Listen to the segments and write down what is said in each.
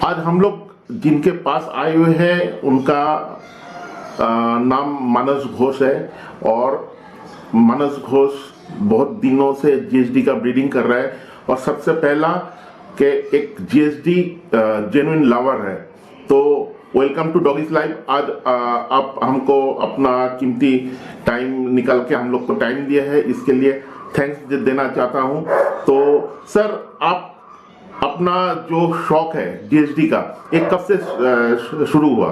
आज हम लोग जिनके पास आए हुए हैं उनका नाम मानस घोष है और मानस घोष बहुत दिनों से जीएसडी का ब्रीडिंग कर रहा है और सबसे पहला के एक जीएसडी जेन्युइन लवर है। तो वेलकम टू डॉगीज लाइव। आज आप हमको अपना कीमती टाइम निकाल के हम लोग को टाइम दिया है, इसके लिए थैंक्स देना चाहता हूं। तो सर, आप अपना जो शौक है जीएसडी का, एक कब से शुरू हुआ?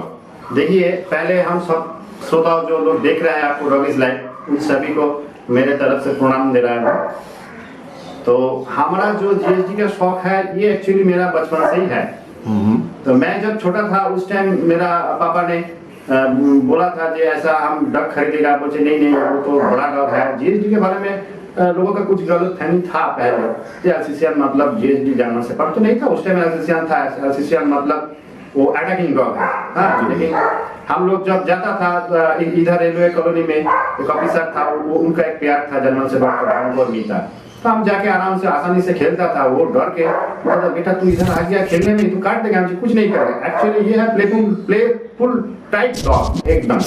देखिए, पहले हम सब श्रोताओं जो लोग देख रहे हैं आपको डॉगीज लाइव, उन सभी को मेरे तरफ से प्रणाम दे रहा हूँ। तो हमारा जो जीएसडी का शौक है ये एक्चुअली मेरा बचपन से ही है। तो मैं जब छोटा था उस टाइम मेरा पापा ने बोला था कि ऐसा हम डॉग खरीदेगा, बोले नहीं वो तो बड़ा डॉग है। जीएसडी के बारे में लोगों का कुछ गलतफहमी था पहले। एल्सेशियन मतलब जीएसडी जानवर से पर तो नहीं था, उस टाइम एल्सेशियन था। एल्सेशियन मतलब वो अटैकिंग डॉग है। हाँ, लेकिन हम लोग जब जाता था इधर रेलवे कॉलोनी में एक ऑफिसर था, वो उनका एक प्यार था जर्मन से बात मीता। तो हम जाके आराम से आसानी से खेलता था। वो डर के बोला, बेटा तू इधर आ गया खेलने में, तू काट देगा, हमसे कुछ नहीं करेगा। एक्चुअली ये है प्लेफुल टाइप डॉग एकदम।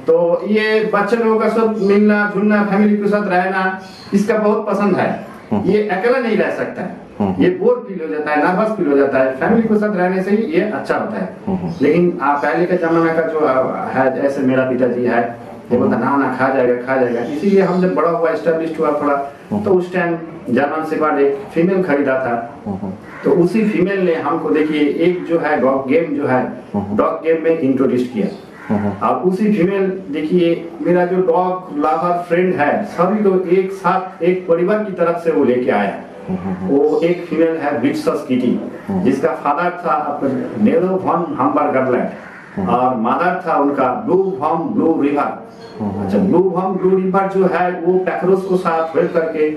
तो ये बच्चे लोगों का सब मिलना जुलना, फैमिली के साथ रहना इसका बहुत पसंद है। ये अकेला नहीं रह सकता है, ये बोर फील हो जाता है, नर्वस फील हो जाता है। फैमिली के साथ रहने से ही ये अच्छा होता है। लेकिन पहले के जमाने का जो है, जैसे मेरा पिताजी है, ये बोलता ना खा जाएगा। इसीलिए हम जब बड़ा हुआ, एस्टेब्लिश हुआ थोड़ा, तो उस टाइम जर्मन शेफर्ड एक फीमेल खरीदा था। तो उसी फीमेल ने हमको, देखिए, एक जो है डॉग गेम जो है, डॉग गेम में इंट्रोड्यूस किया। और उसी फीमेल, देखिए, मेरा जो डॉग लवर फ्रेंड है, सभी लोग एक साथ एक परिवार की तरफ से वो लेके आया। वो एक फीमेल है विट्सस किटी, जिसका फादर था नेरो वॉन हम्बरगरलैंड और मदर था उनका ब्लू वॉन ब्लू रिवर। अच्छा, ब्लू वॉन ब्लू रिवर जो है वो पैकरोस को साथ हेल्प करके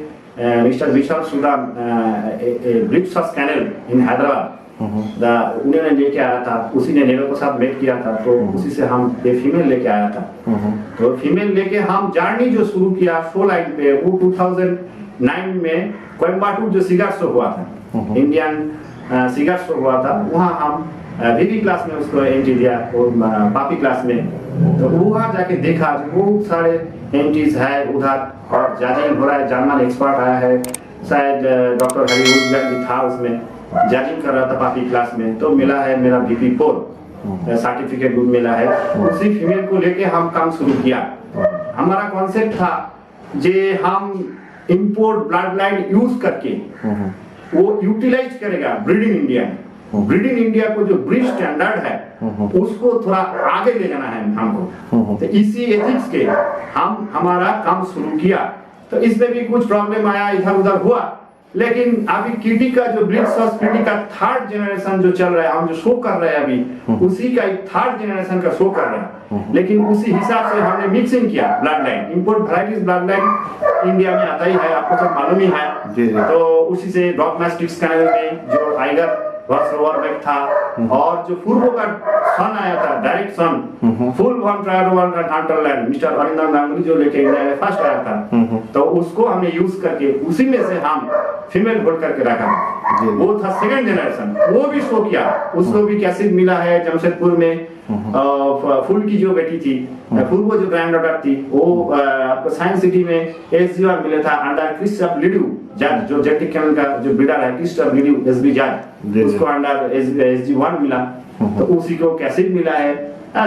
मिस्टर विशाल सुदान विट्सस कैनल इन हैदराबाद उन्होंने लेके आया था। उसी ने नेरो के साथ मेट किया था। तो उसी से हम ये फीमेल लेके आया था। तो फीमेल लेके हम जर्नी जो शुरू किया शो लाइन पे, वो 2009 में कोयम्बटूर जो सिगार शो हुआ था, इंडियन सिगार शो हुआ था, वहाँ हम वीवी क्लास में उसको एंट्री दिया और पापी क्लास में। तो वहाँ जाके देखा बहुत सारे एंट्रीज है उधर और जजिंग हो रहा है। जर्मन एक्सपर्ट आया है, शायद डॉक्टर हरी भी था उसमें, जजिंग कर रहा था पापी क्लास में। तो मिला है मेरा VP4 सर्टिफिकेट भी मिला है। उसी फीमेल को लेके हम काम शुरू किया। हमारा कॉन्सेप्ट था जे हम इंपोर्ट ब्लड लाइन यूज करके वो यूटिलाइज करेगा ब्रीडिंग इंडिया। ब्रीडिंग इंडिया को जो ब्रीड स्टैंडर्ड है उसको थोड़ा आगे ले जाना है हमको। तो इसी एथिक्स के हम हमारा काम शुरू किया। तो इसमें भी कुछ प्रॉब्लम आया, इधर उधर हुआ, लेकिन अभी किटी का जो ब्रीड सॉस किटी का 3rd जनरेशन जो चल रहा है, हम जो शो कर रहे हैं अभी, उसी का 3rd जनरेशन का शो कर रहे हैं। लेकिन उसी हिसाब से हमने मिक्सिंग किया blood line. Import varieties blood line India में आता ही है, आपको सब मालूम ही है। तो उसी से डॉग मैस्टिक्स कैनल में जो टाइगर वर्क था और जो पूर्व का सन आया था, डायरेक्ट सन फुल वन ट्रायरोवन का हंटरलैंड मिस्टर अरिंदर गांगुली जो लेके इंडिया में फर्स्ट आया था। तो उसको हमने यूज करके उसी में से हम फीमेल होल्ड करके रखा। वो था 2nd जनरेशन, वो भी शो किया। उसको भी कैसेट मिला है जमशेदपुर में। फुल की जो बेटी थी, पूर्व जो ग्रैंड डॉटर थी, वो साइंस सिटी में SG1 मिला था अंडर क्रिस्टफ लिड्यू जज, जो जेटिक कैनल का जो ब्रीडर है क्रिस्टफ लिड्यू SB जज, उसको अंडर SG1 मिला। तो उसी को कैसेट मिला है,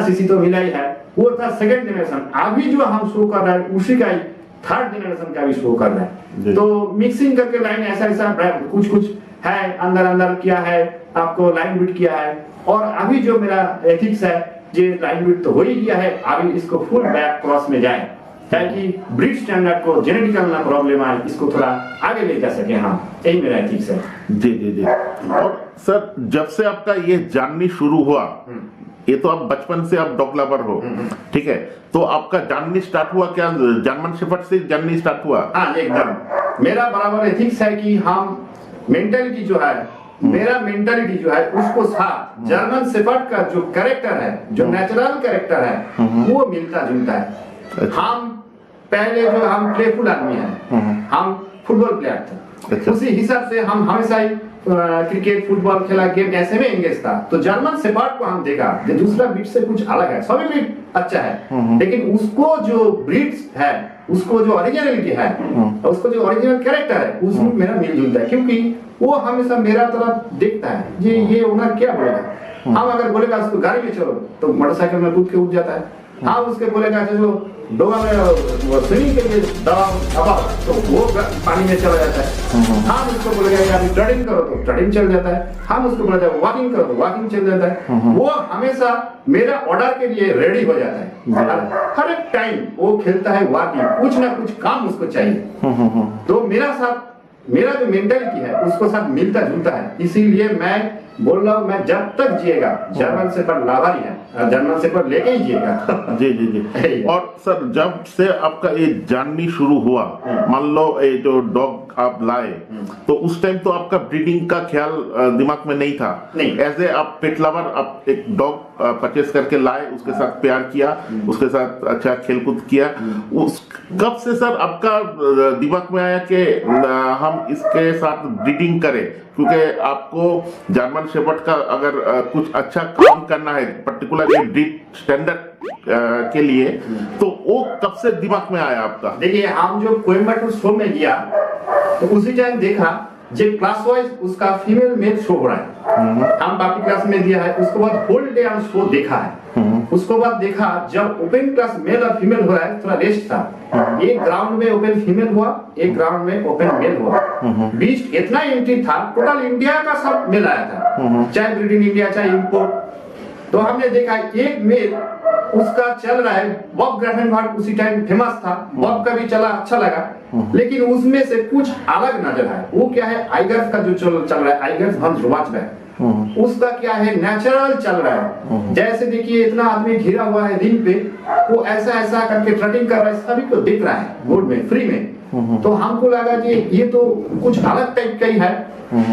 CC तो मिला ही है। वो था 2nd जनरेशन। अभी जो हम शो कर रहे हैं उसी का 3rd जनरेशन का भी शो कर रहे हैं। तो मिक्सिंग करके लाइन ऐसा कुछ है, अंदर किया है, आपको लाइन ब्रीड किया है। और अभी जो मेरा एथिक्स है, ये लाइन ब्रीड तो हो ही गया है, अभी इसको फुल बैक क्रॉस में जाए ताकि ब्रीड स्टैंडर्ड को जेनेटिकल ना प्रॉब्लम आए, इसको थोड़ा आगे ले जा सके। हाँ, यही मेरा एथिक्स है। जी। और सर, जब से आपका ये जर्नी शुरू हुआ, ये तो आप बचपन से आप डॉग लवर हो, ठीक है, तो आपका जर्नी स्टार्ट हुआ क्या जर्मन शेफर्ड से जर्नी स्टार्ट हुआ? हाँ, एकदम मेरा बराबर एथिक्स है कि हम मेंटालिटी जो है, मेरा मेंटालिटी जो है उसको साथ जर्मन शेफर्ड का जो कैरेक्टर है, जो नेचुरल कैरेक्टर है, वो मिलता जुलता है। हम पहले जो हम प्लेफुल आदमी है, हम फुटबॉल प्लेयर थे, उसी हिसाब से हम हमेशा ही क्रिकेट फुटबॉल खेला, गेम ऐसे में एंगेज था। तो जर्मन शेफर्ड को हम देखा जो दूसरा ब्रीड से कुछ अलग है, सभी ब्रीड अच्छा है, लेकिन उसको जो ब्रीड्स है, उसको जो ओरिजिनलिटी है, उसको जो ओरिजिनल कैरेक्टर है, उसमें मेरा मिल जुलता है, क्योंकि वो हमेशा मेरा तरफ देखता है ये ओनर क्या बोलेगा। हम अगर बोलेगा उसको गाड़ी में चलो तो मोटरसाइकिल में कूद के उठ जाता है। हाँ उसके बोलेगा जो डोगा में स्विमिंग के लिए दवा तो वो पानी में चला जाता है। हम उसको बोलेगा यार ट्रेडिंग करो तो ट्रेडिंग चल जाता है। हम उसको बोलते हैं वॉकिंग करो तो वॉकिंग चल जाता है। वो हमेशा मेरा ऑर्डर के लिए रेडी हो जाता है। हर एक टाइम वो खेलता है वॉकिंग, कुछ ना कुछ काम उसको चाहिए। तो मेरा जो मेंटालिटी है उसको साथ मिलता जुलता है। इसीलिए मैं बोल रहा हूँ, मैं जब तक जिएगा जर्मन शेफर्ड लाभारी है, जर्मन शेफर्ड लेके ही जिएगा। जी जी जी। और सर जब से आपका ये जर्नी शुरू हुआ, मान लो ये जो डॉग आप लाए, तो उस टाइम तो आपका ब्रीडिंग का ख्याल दिमाग में नहीं था। एज ए आप पेट लवर, आप एक डॉग परचेस करके लाए, उसके साथ प्यार किया, उसके साथ अच्छा खेलकूद किया। उस कब से सर आपका दिमाग में आया कि हम इसके साथ ब्रीडिंग करें? क्योंकि आपको जर्मन शेफर्ड का अगर कुछ अच्छा काम करना है पर्टिकुलर एक ब्रीड स्टैंडर्ड के लिए, तो वो कब से दिमाग में आया आपका? देखिए हम जो कोयम्बटूर शो में गया तो उसी टाइम देखा जो क्लास वाइज उसका फीमेल मेल शो हो रहा है। हम बाकी क्लास में दिया है, उसके बाद होल डे हम शो देखा है। उसको बाद देखा जब ओपन क्लास मेल और फीमेल हो रहा है, थोड़ा रेस्ट था। एक ग्राउंड में ओपन फीमेल हुआ, एक ग्राउंड में ओपन मेल हुआ। बीच इतना एंट्री था, टोटल इंडिया का सब मेल आया था, चाहे ब्रीड इन इंडिया चाहे इंपोर्ट। तो हमने देखा एक मेल उसका चल रहा है, बॉब ग्राफेनबर्ग उसी टाइम फेमस था, बॉब का भी चला अच्छा लगा, लेकिन उसमें से कुछ अलग नजर आया। वो क्या है, आइगर्स का जो चल रहा है, आइगर्स हंस रोवाचबैक, उसका क्या है नेचुरल चल रहा है। जैसे देखिए इतना आदमी घिरा हुआ है रिंग पे, वो ऐसा ऐसा करके ट्रेडिंग कर रहा है, सभी को दिख रहा है बोर्ड में फ्री में। तो हमको लगा कि ये तो कुछ अलग टाइप का ही है।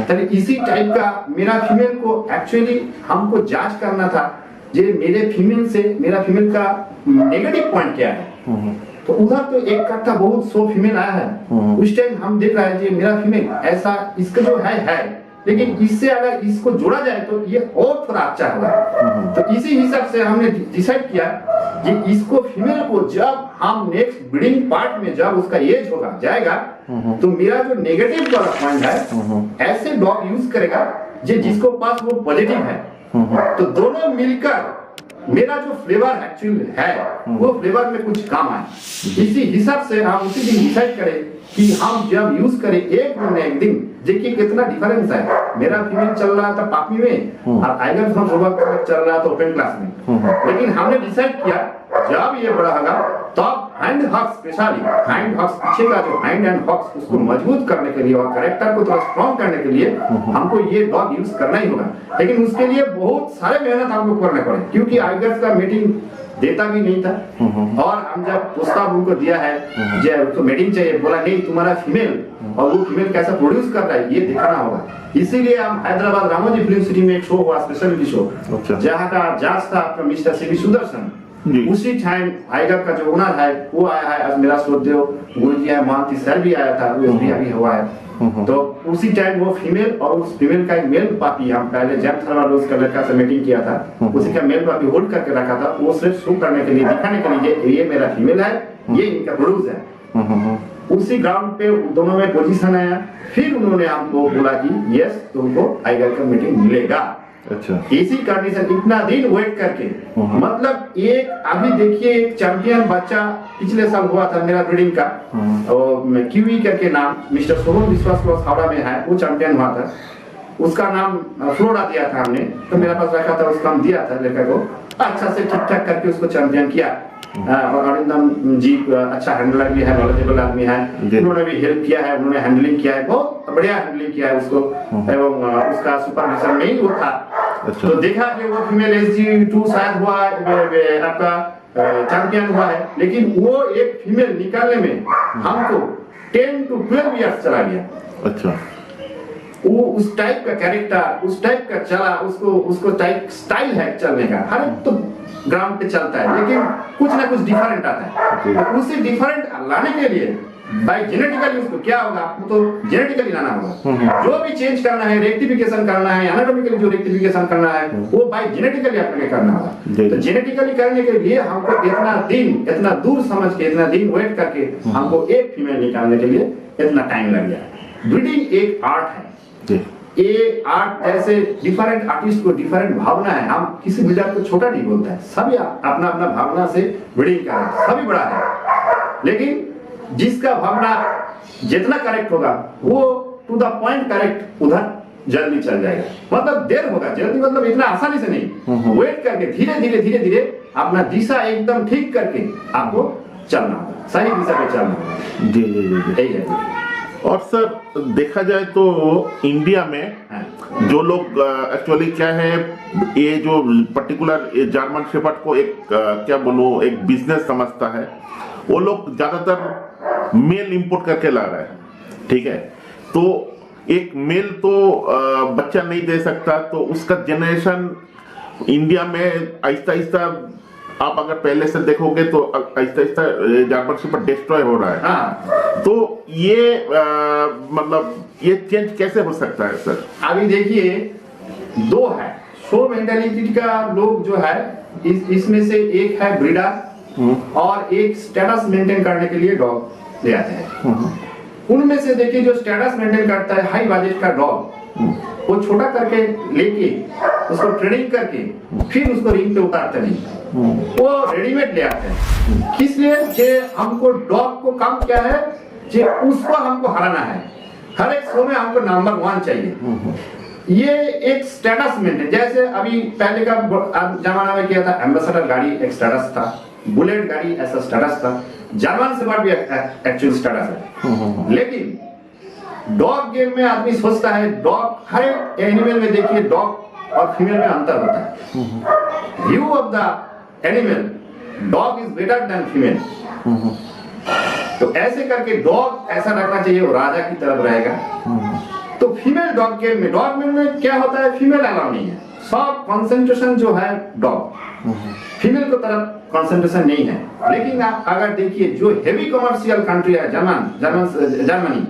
तो इसी टाइप का मेरा फीमेल को एक्चुअली हमको जांच करना था, जे मेरे फीमेल से मेरा फीमेल का नेगेटिव पॉइंट क्या है। तो उधर तो एक कट्टा बहुत 100 फीमेल आया है। उस टाइम हम देख रहे हैं कि मेरा फीमेल ऐसा इसका जो है, लेकिन इससे अगर इसको जोड़ा जाए तो ये और थोड़ा अच्छा होगा। तो इसी हिसाब से हमने डिसाइड किया कि इसको फीमेल को जब हम नेक्स्ट ब्रीडिंग पार्ट में जब उसका एज होगा जाएगा, तो मेरा जो नेगेटिव वाला पॉइंट है ऐसे डॉग यूज करेगा जिसको पास वो पॉजिटिव है। तो दोनों मिलकर मेरा जो फ्लेवर एक्चुअली है वो फ्लेवर में कुछ काम आए। इसी हिसाब से हम उसी दिन डिसाइड करें कि हम जब यूज करें एक दिन देखिए कितना डिफरेंस है। मेरा फीमेल चल रहा था पापी में और आइगर्स हम चल रहा था ओपन क्लास में। लेकिन हमने डिसाइड किया जब ये बड़ा होगा तब हैंड हॉक्स, स्पेशली हैंड हॉक्स पीछे का जो हैंड एंड हॉक्स उसको मजबूत करने के लिए और कैरेक्टर को थोड़ा स्ट्रॉन्ग करने के लिए हमको ये डॉग यूज करना ही होगा। लेकिन उसके लिए बहुत सारे मेहनत हमको करने पड़े, क्योंकि आइगर्स का मीटिंग देता भी नहीं था। और हम जब प्रस्ताव उनको दिया है जब तो मीटिंग चाहिए, बोला नहीं तुम्हारा फीमेल और वो फीमेल कैसा प्रोड्यूस कर रहा है ये दिखाना होगा। इसीलिए हम हैदराबाद रामोजी फिल्म सिटी में एक शो हुआ, स्पेशलिटी शो, जहाँ का जज था आपका मिस्टर सीवी सुदर्शन। उसी टाइम आइगर का जो ओनर है वो आया है, आज मेरा श्रोदेव गुरु जी है, महांती सर भी आया था, वो भी अभी हुआ है। तो उसी टाइम वो फीमेल और उस फीमेल का एक मेल पापी हम पहले जैम थर्मा रोज का लड़का से मीटिंग किया था, उसी का मेल पापी होल्ड करके रखा था। वो सिर्फ शो करने के लिए, दिखाने के लिए ये मेरा फीमेल है, ये इनका प्रोड्यूस है। उसी ग्राउंड पे दोनों में पोजीशन आया, फिर उन्होंने हमको बोला कि यस तुमको आइगर का मीटिंग मिलेगा। अच्छा, इसी कंडीशन इतना दिन वेट करके, मतलब एक अभी देखिए एक चैंपियन बच्चा पिछले साल हुआ था मेरा ब्रीडिंग का, और क्यूई करके नाम मिस्टर सोहन विश्वास क्लॉस हावड़ा में है, वो चैंपियन हुआ था। उसका नाम फ्लोरा दिया था हमने, तो मेरे पास रखा था, उसका हम दिया था लड़का को, अच्छा से ठीक ठाक करके उसको चैंपियन किया। और अरिंदम जी अच्छा हैंडलर भी है, नॉलेजेबल आदमी है, उन्होंने भी हेल्प किया है, उन्होंने हैंडलिंग किया है, बहुत बढ़िया हैंडलिंग किया है उसको, एवं उसका सुपरविजन में ही वो था। तो देखा कि वो फीमेल SG2 शायद हुआ आपका चैंपियन हुआ है, लेकिन वो एक फीमेल निकालने में हमको 10 to 12 इयर्स चला गया। अच्छा, वो उस टाइप का कैरेक्टर, उस टाइप का चला, उसको टाइप स्टाइल है चलने का, हर एक तो ग्राउंड पे चलता है, लेकिन कुछ ना कुछ डिफरेंट आता है। तो उसे डिफरेंट लाने के लिए भाई जेनेटिकली उसको क्या होगा, आपको तो जेनेटिकली लाना होगा। जो भी चेंज करना है, रेक्टिफिकेशन करना है, एनाटॉमिकली जो रेक्टिफिकेशन करना है वो भाई जेनेटिकली अपने करना होगा। तो जेनेटिकली करने के लिए हमको इतना दूर समझ के, इतना दिन वेट करके हमको एक फीमेल निकालने के लिए इतना टाइम लग गया। ब्रीडिंग एक आर्ट है, ये आर्ट जैसे डिफरेंट आर्टिस्ट को डिफरेंट भावना है। हम किसी ब्रीडर को छोटा नहीं बोलता है, सभी अपना अपना भावना से ब्रीडिंग कर रहे हैं, सभी बड़ा है। लेकिन जिसका भावना जितना करेक्ट होगा वो टू द पॉइंट करेक्ट उधर जल्दी चल जाएगा। मतलब देर होगा, जल्दी मतलब इतना आसानी से नहीं, वेट करके धीरे धीरे अपना दिशा एकदम ठीक करके आपको चलना होगा, सही दिशा पे चलना होगा। जी जी जी यही है। और सर देखा जाए तो इंडिया में जो लोग एक्चुअली क्या है, ये जो पर्टिकुलर जर्मन शेफर्ड को एक क्या बोलूं, एक बिजनेस समझता है, वो लोग ज्यादातर मेल इंपोर्ट करके ला रहा है। ठीक है, तो एक मेल तो बच्चा नहीं दे सकता, तो उसका जनरेशन इंडिया में आहिस्ता आहिस्ता, आप अगर पहले से देखोगे तो Aahista Aahista German shepherd destroy हो रहा है। हाँ। तो ये मतलब ये चेंज कैसे हो सकता है सर? अभी देखिए दो है, शो मेंटालिटी का लोग जो है इसमें से एक है ब्रीडर और एक स्टेटस मेंटेन करने के लिए डॉग ले आते हैं। उनमें से देखिए जो स्टेटस मेंटेन करता है, हाई बजट का डॉग, वो छोटा करके लेके उसको ट्रेनिंग करके फिर उसको रिंग पे उतारते नहीं, वो रेडीमेड ले आते हैं। किस लिए? कि हमको डॉग को काम क्या है कि उसको हमको हराना है, हर एक शो में हमको नंबर 1 चाहिए। ये एक स्टेटस मेंटेन, जैसे अभी पहले का जमाना में किया था, एम्बेसडर गाड़ी एक स्टेटस था, बुलेट गाड़ी ऐसा स्टेटस था, जर्मन शेफर्ड भी एक्चुअल स्टेटस है। लेकिन डॉग गेम में आदमी सोचता है, डॉग हर एनिमल में देखिए डॉग और फीमेल में अंतर होता है। View of the animal, dog is better than female. तो ऐसे करके डॉग ऐसा रखना चाहिए, वो राजा की तरफ रहेगा। तो फीमेल डॉग गेम में क्या होता है, फीमेल अलाउ नहीं है, सब कंसंट्रेशन जो है डॉग, फीमेल को तरफ कंसंट्रेशन नहीं है। लेकिन आप अगर देखिए जो हेवी कमर्शियल कंट्री है जर्मनी,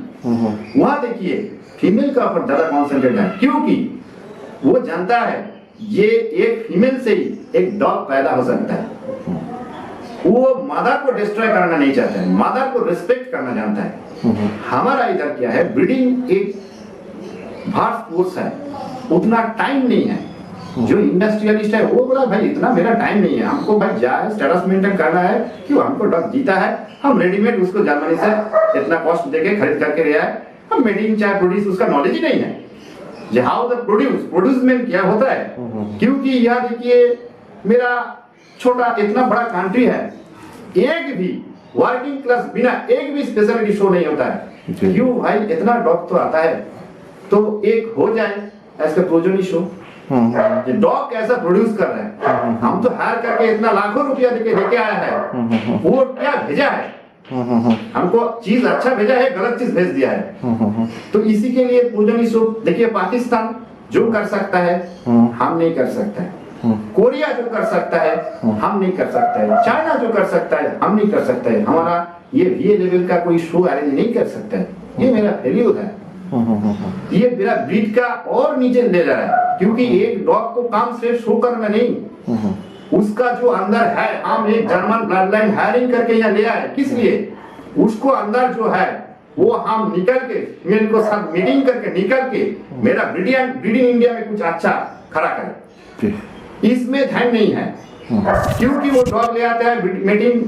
वहां देखिए फीमेल का ऊपर ज्यादा कॉन्सेंट्रेट है, क्योंकि वो जानता है ये एक फीमेल से ही एक डॉग पैदा हो सकता है। वो मदर को डिस्ट्रॉय करना नहीं चाहता है, मदर को रिस्पेक्ट करना जानता है। हमारा इधर क्या है, ब्रीडिंग एक भास्ट कोर्स है, उतना टाइम नहीं है। जो इंडस्ट्रियलिस्ट है वो बोला भाई इतना मेरा टाइम नहीं है, हमको भाई जाए स्टेटस मेंटेन करना है, क्यों हमको डॉग जीता है, हम रेडीमेड उसको जर्मनी से इतना कॉस्ट देके खरीद करके ले आए, हम मेडिंग चाहे प्रोड्यूस उसका नॉलेज ही नहीं है। हाउ द प्रोड्यूसमेंट क्या होता है, क्योंकि यहाँ देखिए मेरा छोटा इतना बड़ा कंट्री है, एक भी वर्किंग क्लास बिना एक भी स्पेशलिटी शो नहीं होता है। क्यों भाई, इतना डॉग तो आता है, तो एक हो जाए ऐसा प्रोजनी शो, डॉग कैसा प्रोड्यूस कर रहे हैं। हम तो हायर करके इतना लाखों रुपया देके लेके आया है, वो क्या भेजा है, हमको चीज अच्छा भेजा है, गलत चीज भेज दिया है। तो इसी के लिए प्रोजनी शो देखिए, पाकिस्तान जो कर सकता है हम नहीं कर सकते हैं, कोरिया जो कर सकता है हम नहीं कर सकते हैं, चाइना जो कर सकता है हम नहीं कर सकते हैं। हमारा ये VA लेवल का कोई शो अरेंज नहीं कर सकता है, ये मेरा फेल्यूर है। ये मेरा ब्रीड का और नीचे ले जा रहा है, क्योंकि एक डॉग को काम सिर्फ शो करना नहीं, उसका जो अंदर है, हम एक जर्मन ब्लड लाइन हायरिंग करके यहाँ ले आए, किस लिए? उसको अंदर जो है वो हम निकल के मेल को साथ मीटिंग करके निकल के मेरा ब्रीडिंग इंडिया में कुछ अच्छा खड़ा करे, इसमें ध्यान नहीं है। क्योंकि वो डॉग ले आता है मीटिंग,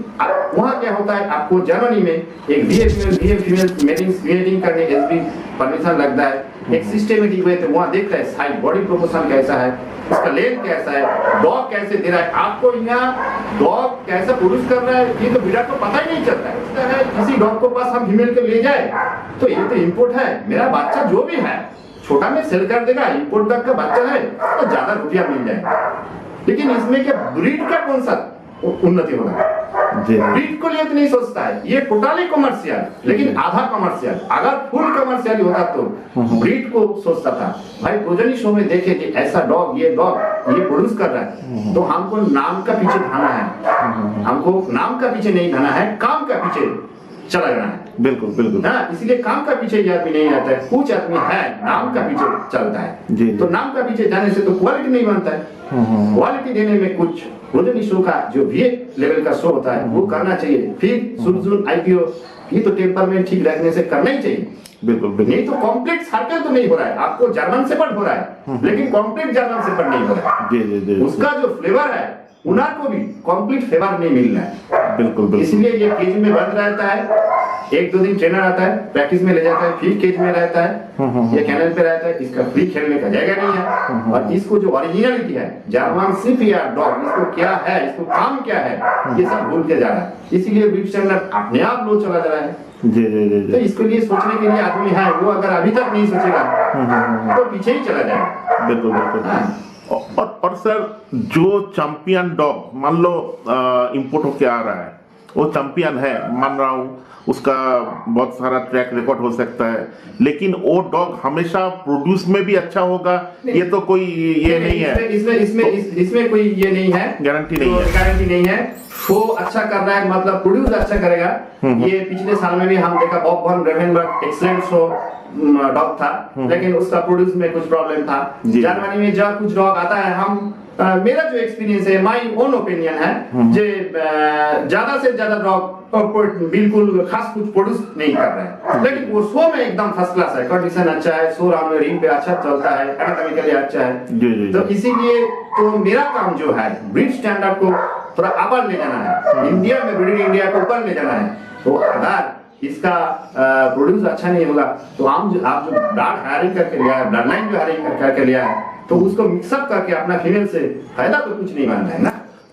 वहाँ क्या होता है, आपको जर्मनी में एक फीमेल मीटिंग करने के परमिशन लगता है, एक सिस्टमेटिक वे, वहाँ देखता है साइज बॉडी प्रोपोर्शन कैसा है, उसका लेंथ कैसा है, डॉग कैसे दे रहा है। आपको यहाँ डॉग कैसा प्रोड्यूस कर रहा है ये तो विराट को पता ही नहीं चलता है। किसी डॉग को पास हम फीमेल को ले जाए तो ये तो इम्पोर्ट है, मेरा बच्चा जो भी है छोटा में सेल कर देगा, इम्पोर्ट डॉग का बच्चा है तो ज्यादा रुपया मिल जाएगा। लेकिन इसमें क्या ब्रीड का कौन सा उन्नति होगा? ब्रीड को लिए तो नहीं सोचता है, ये टोटली कमर्शियल, लेकिन आधा कमर्शियल। अगर फुल कमर्शियल होता तो ब्रीड को सोचता था। भाई प्रोजनी शो में देखे कि ऐसा डॉग ये प्रोड्यूस कर रहा है, तो हमको नाम का पीछे भाना है, हमको नाम का पीछे नहीं भाना है, काम का पीछे चला जाना है। बिल्कुल बिल्कुल। हाँ, इसलिए काम का पीछे ये आदमी नहीं रहता है, कुछ आदमी है नाम का पीछे चलता है। जी, जी। तो नाम का पीछे जाने से तो क्वालिटी नहीं बनता है। क्वालिटी देने में कुछ रोजनी शो का जो भी लेवल का शो होता है वो करना चाहिए। फिर सुरजुन IPO ये तो टेम्परमेंट ठीक रखने से करना ही चाहिए। बिल्कुल बिल्कुल। नहीं तो कॉम्प्लेक्स सर्कल तो नहीं हो रहा है, आपको जर्मन सेपर्ड हो रहा है लेकिन कॉम्प्लेक्स जर्मन सेपर्ड नहीं हो रहा है। जी जी जी। उसका जो फ्लेवर है उनार को भी कंप्लीट फ्लेवर नहीं मिल रहा है। बिल्कुल बिल्कुल। इसलिए ये केज में बंद रहता है, 1-2 दिन ट्रेनर आता है, प्रैक्टिस में ले जाता है, फिर केज में रहता है, ये कैनल पे रहता है, इसका फ्री खेलने का जगह नहीं है। और इसको जो ओरिजिनलिटी है जर्मन शिप या डॉग, इसको क्या है, इसको काम क्या है, ये सब भूल के जा रहा है। इसीलिए ब्रीड स्टैंडर्ड अपने आप लो चला जा रहा है। जी जी जी तो जी। इसके लिए सोचने के लिए आदमी है, वो अगर अभी तक नहीं सोचेगा तो पीछे ही चला जाएगा। बिल्कुल बिल्कुल। हाँ। और सर जो चैंपियन डॉग मान लो इंपोर्ट होके आ रहा है, वो चैंपियन है मान रहा हूँ, उसका बहुत सारा ट्रैक रिकॉर्ड हो सकता है, लेकिन वो डॉग हमेशा प्रोड्यूस में भी अच्छा होगा, ये तो कोई ये नहीं है। इसमें कोई ये नहीं है, गारंटी नहीं है। गारंटी नहीं है। शो अच्छा कर रहा है मतलब प्रोड्यूस अच्छा करेगा। ये पिछले साल में भी हम देखा Bob Von Ravenberg excellent show dog था, लेकिन उसका प्रोड्यूस में कुछ प्रॉब्लम था। जर्मनी में जब कुछ डॉग आता है, हम मेरा जो एक्सपीरियंस है, माय ओन ओपिनियन है, जे ज्यादा से ज्यादा डॉग बिल्कुल खास कुछ प्रोड्यूस नहीं कर रहे हैं, लेकिन वो शो में एकदम फर्स्ट क्लास है, कंडीशन अच्छा है, शो राउंड में रिंग पे अच्छा चलता है, एनाटॉमिकली अच्छा है। जी जी। तो इसीलिए तो मेरा काम जो है ब्रीड स्टैंडर्ड को थोड़ा ऊपर ले जाना है, इंडिया में ब्रीड इंडिया को ऊपर ले जाना है। तो अगर इसका प्रोड्यूस अच्छा नहीं होगा तो आप जो ब्रांड हायरिंग करके लिया है, ब्लड लाइन जो हायरिंग करके लिया है, तो उसको मिक्सअप करके अपना फीमेल से फायदा तो कुछ नहीं बन रहा है ना।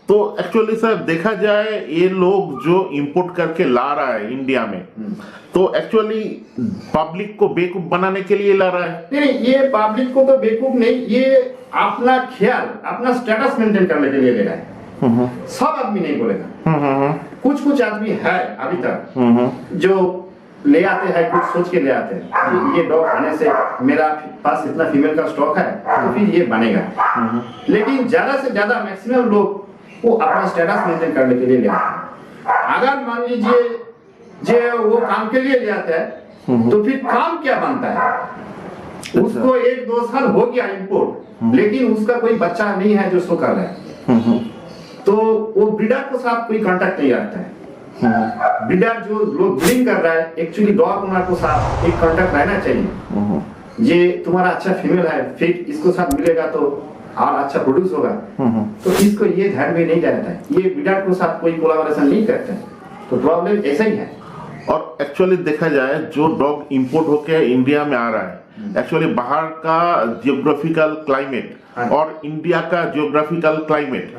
तो एक्चुअली सर देखा जाए ये लोग जो इंपोर्ट करके ला रहा है इंडिया में, तो एक्चुअली पब्लिक को बेवकूफ बनाने के लिए ला रहा है। नहीं, ये पब्लिक को तो बेवकूफ नहीं, ये अपना ख्याल, अपना स्टेटस मेंटेन करने के लिए ले रहा है। सब आदमी नहीं बोलेगा, कुछ कुछ आदमी है अभी तक जो ले आते हैं, कुछ सोच के ले आते हैं ये डॉग आने से मेरा पास इतना फीमेल का स्टॉक है तो फिर ये बनेगा। लेकिन ज्यादा से ज्यादा मैक्सिमम लोग वो अपना स्टेटस मेंटेन करने के लिए ले आते हैं। अगर मान लीजिए जो वो काम के लिए ले आते हैं तो फिर काम क्या बनता है, उसको 1-2 साल हो गया इंपोर्ट, लेकिन उसका कोई बच्चा नहीं है जो शो कर रहा है, तो वो ब्रीडर के साथ कोई कांटेक्ट नहीं रखता है। ब्रीडर जो लोग ब्रीडिंग कर रहा है, एक्चुअली डॉग ओनर को साथ एक कांटेक्ट रहना चाहिए। ये तुम्हारा अच्छा फीमेल है, फिर इसको साथ मिलेगा तो और अच्छा प्रोड्यूस होगा, तो इसको ये ध्यान में नहीं रहता है, ये ब्रीडर के साथ कोई कोलैबोरेशन नहीं करता है, तो प्रॉब्लम ऐसा ही है। और एक्चुअली देखा जाए जो डॉग इंपोर्ट होके इंडिया में आ रहा है, एक्चुअली बाहर का जियोग्राफिकल क्लाइमेट और इंडिया का जियोग्राफिकल क्लाइमेट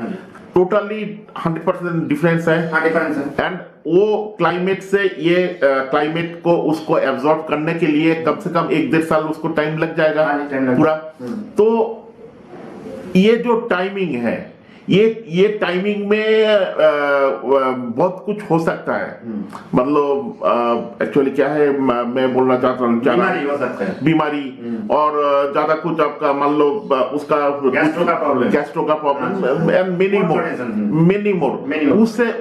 टोटली 100% डिफरेंस है। एंड वो क्लाइमेट से ये क्लाइमेट को उसको एब्जॉर्ब करने के लिए कम से कम 1-1.5 साल उसको टाइम लग जाएगा पूरा। तो ये जो टाइमिंग है, ये टाइमिंग में बहुत कुछ हो सकता है। मतलब एक्चुअली क्या है, मैं बोलना चाहता हूँ बीमारी हो सकता है, बीमारी और ज्यादा कुछ आपका मान लो उसका गैस्ट्रो का प्रॉब्लम एंड मेनी मोर।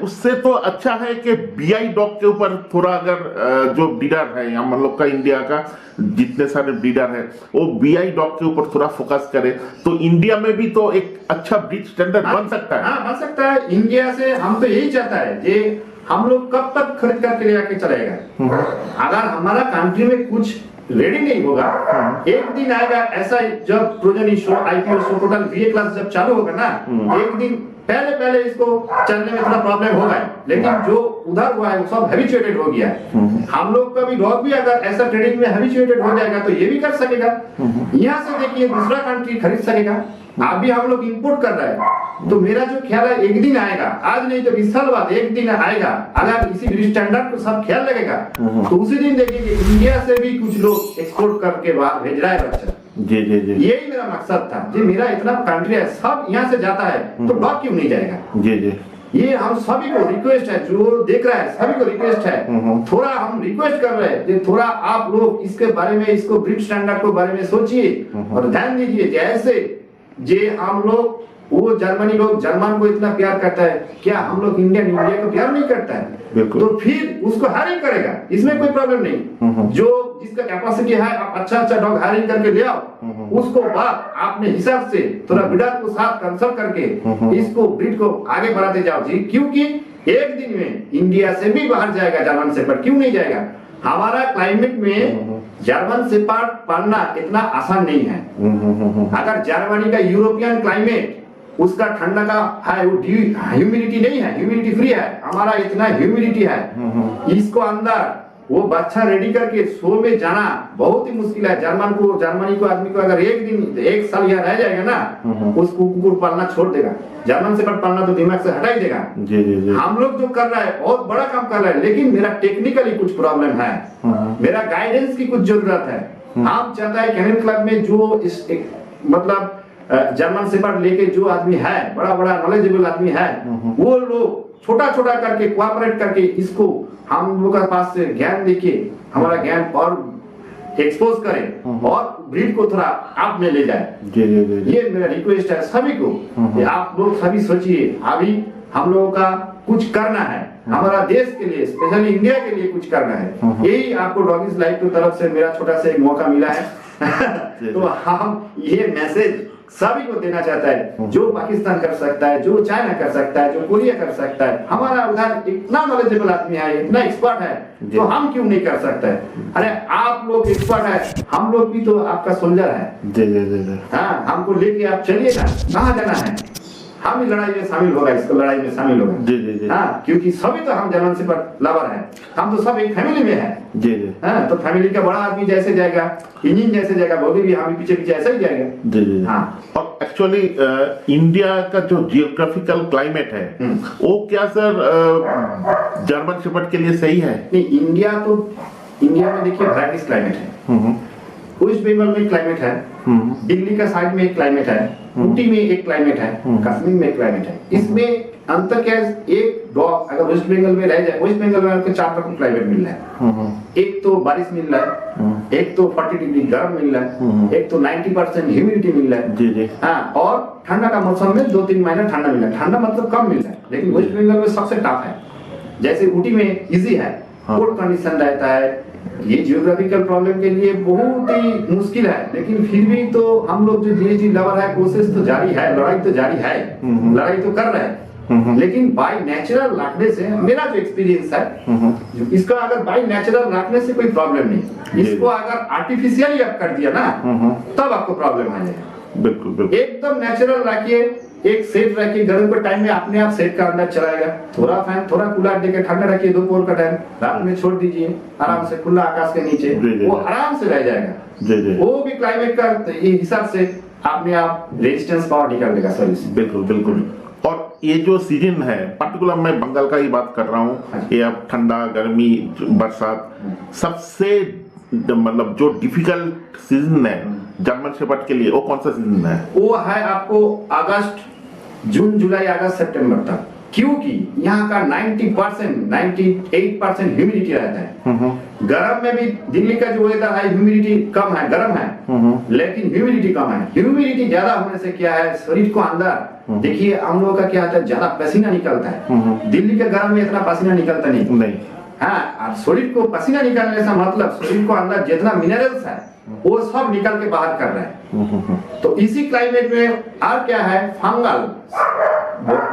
उससे तो अच्छा है कि बीआई डॉग के ऊपर थोड़ा अगर जो ब्रीडर है यहाँ मतलब का इंडिया का जितने सारे ब्रीडर है वो बीआई डॉग के ऊपर थोड़ा फोकस करे तो इंडिया में भी तो एक अच्छा ब्रीड स्टैंडर्ड बन सकता है। हाँ, बन सकता है। इंडिया से हम तो यही चाहता है कि हम लोग कब तक खरीद करके ले आके चलेगा। अगर हमारा कंट्री में कुछ रेडी नहीं होगा, एक दिन आएगा ऐसा जब progeny show IPO show total VA class जब चालू होगा ना, एक दिन पहले इसको चलने में थोड़ा प्रॉब्लम होगा, लेकिन जो उधर हुआ है वो सब हैबिचुएटेड हो गया है। हम लोग का भी डॉग भी अगर ऐसा ट्रेडिंग में हैबिचुएटेड हो जाएगा तो ये भी कर सकेगा। यहाँ से देखिए दूसरा कंट्री खरीद सकेगा। अभी हम लोग इंपोर्ट कर रहे हैं, तो मेरा जो ख्याल है एक दिन आएगा, आज नहीं तो 20 साल बाद एक दिन आएगा। अगर इसी ब्रीड स्टैंडर्ड को सब ख्याल लगेगा तो उसी दिन देखिए कि इंडिया से भी कुछ लोग एक्सपोर्ट करके बाहर भेज रहा है बच्चा। जी जी जी, यही मेरा मकसद था। जी मेरा इतना कंट्री है, सब यहाँ से जाता है तो डॉग क्यों नहीं जाएगा। जी जी, ये हम सभी को रिक्वेस्ट है, जो देख रहा है सभी को रिक्वेस्ट है, थोड़ा हम रिक्वेस्ट कर रहे हैं, थोड़ा आप लोग इसके बारे में, इसको ब्रीड स्टैंडर्ड के बारे में सोचिए और ध्यान दीजिए। जैसे जे हम लोग वो जर्मनी लोग जर्मन को इतना प्यार करता है, क्या हम लोग इंडिया को प्यार नहीं करता है? बिल्कुल। तो फिर उसको हायरिंग करेगा, इसमें कोई प्रॉब्लम नहीं। जो जिसका कैपेसिटी है आप अच्छा डॉग हायरिंग करके ले आओ, उसको बाद अपने हिसाब से थोड़ा ब्रीडर को साथ कंसल्ट करके इसको ब्रीड को आगे बढ़ाते जाओ जी, क्योंकि एक दिन में इंडिया से भी बाहर जाएगा जर्मन शेपर्ड, क्यों नहीं जाएगा? हमारा क्लाइमेट में जर्मन शेपर्ड पालना इतना आसान नहीं है। अगर जर्मनी का यूरोपियन क्लाइमेट उसका ठंडा का है, वो ह्यूमिडिटी नहीं है, ह्यूमिडिटी फ्री है, हमारा इतना ह्यूमिडिटी है, इसको अंदर वो बच्चा रेडी करके शो में जाना बहुत ही मुश्किल है। जर्मनी को आदमी को अगर एक साल यहाँ रह जाएगा ना, उसको कुकुर पालना छोड़ देगा, जर्मन शेपर्ड पालना तो दिमाग से हटा ही देगा। जी जी जी। हम लोग जो कर रहा है बहुत बड़ा काम कर रहा है, लेकिन मेरा टेक्निकली कुछ प्रॉब्लम है, मेरा गाइडेंस की कुछ जरूरत है। हम चाहता है कैनन क्लब में जो मतलब जर्मन शेपर्ड लेके जो आदमी है, बड़ा नॉलेजेबल आदमी है, वो लोग छोटा करके कोऑपरेट करके इसको हम लोग के पास से ज्ञान देके हमारा ज्ञान और एक्सपोज करें और ब्रीड को थोड़ा आप में ले जाए। जी जी जी। ये मेरा रिक्वेस्ट है सभी को कि आप लोग सभी सोचिए, अभी हम लोगों का कुछ करना है, हमारा देश के लिए, स्पेशली इंडिया के लिए कुछ करना है। यही आपको डॉगीज लाइफ की तरफ से मेरा छोटा सा एक मौका मिला है। तो हम ये मैसेज सभी को देना चाहता है, जो पाकिस्तान कर सकता है, जो चाइना कर सकता है, जो कोरिया कर सकता है, हमारा उधर इतना नॉलेजेबल आदमी है, इतना एक्सपर्ट है, तो हम क्यों नहीं कर सकते? अरे आप लोग एक्सपर्ट है, हम लोग भी तो आपका सोल्जर है। जी जी जी। हाँ, हमको लेके आप चलिएगा, कहाँ जाना है? हम ही लड़ाई में शामिल होगा, इसको लड़ाई में शामिल होगा। जी जी जी। हाँ, क्योंकि सभी तो हम जर्मन शेपर्ड लवर है, हम तो सब एक फैमिली में है। जी जी। हाँ, तो फैमिली का बड़ा आदमी जैसे जाएगा, इंजन जैसे जाएगा, बोगी भी हम पीछे ऐसा ही जाएगा। जी जी। हाँ। और एक्चुअली इंडिया का जो जियोग्राफिकल क्लाइमेट है, वो क्या सर जर्मन शेपर्ड के लिए सही है? नहीं, इंडिया में देखिए वैराइटीज क्लाइमेट है। वेस्ट बंगाल में क्लाइमेट है, दिल्ली का साइड में एक क्लाइमेट है, ऊटी में एक क्लाइमेट है, कश्मीर में एक क्लाइमेट है। इसमें अंतर क्या है? एक डॉग अगर वेस्ट बंगाल में रह जाए, वेस्ट बंगाल में आपको 4 रकम क्लाइमेट मिल रहा है। एक तो बारिश मिल रहा है, एक तो 40 डिग्री गर्म मिल रहा है, एक तो 90% ह्यूमिडिटी मिल रहा है। जी जी। हाँ, और ठंडा का मौसम में 2-3 महीना ठंडा मिल रहा है। ठंडा मतलब कम मिल रहा है, लेकिन वेस्ट बंगाल में सबसे टफ है। जैसे ऊटी में इजी है, कोल्ड कंडीशन रहता है, ये जियोग्राफिकल प्रॉब्लम के लिए बहुत ही मुश्किल है, लेकिन फिर भी तो हम लोग जो जीएसडी लवर है, कोशिश तो जारी है, लड़ाई तो जारी है, लड़ाई तो कर रहे हैं। लेकिन बाय नेचुरल रखने से मेरा जो एक्सपीरियंस है, इसका अगर बाय नेचुरल रखने से कोई प्रॉब्लम नहीं, इसको अगर आर्टिफिशियली आप कर दिया ना, तब आपको प्रॉब्लम आ जाएगा। बिल्कुल बिल्कुल। एकदम नेचुरल रखिए, एक सेट रखिए, गर्म के टाइम में अपने आप सेट का अंदर चलाएगा, थोड़ा फैन थोड़ा कूलर देकर ठंडा रखिए, दोपहर का टाइम रात में छोड़ दीजिए आराम से खुला आकाश के नीचे, वो आराम से रह जाएगा। वो भी क्लाइमेट का हिसाब से अपने आप रेजिस्टेंस पावर निकाल देगा शरीर से। बिल्कुल बिल्कुल। और ये जो सीजन है, पर्टिकुलर मैं बंगाल का ही बात कर रहा हूँ, ये अब ठंडा, गर्मी, बरसात, सबसे मतलब जो डिफिकल्ट सीजन है जर्मन शेपर्ड के लिए, वो कौन सा सीजन है? वो है आपको अगस्त, जून, जुलाई, अगस्त, सितंबर तक, क्योंकि यहाँ का 98% ह्यूमिडिटी रहता है। गर्म में भी दिल्ली का जो वेदर है, ह्यूमिडिटी कम है, गर्म है, लेकिन ह्यूमिडिटी कम है। ह्यूमिडिटी ज्यादा होने से क्या है, शरीर को अंदर देखिए हम लोगों का क्या होता है, ज्यादा पसीना निकलता है। दिल्ली के गर्म में इतना पसीना निकलता नहीं। हाँ, शरीर को पसीना निकालने से मतलब शरीर को अंदर जितना मिनरल्स है वो सब निकल के बाहर कर रहे हैं। तो इसी क्लाइमेट में और क्या है, फंगल,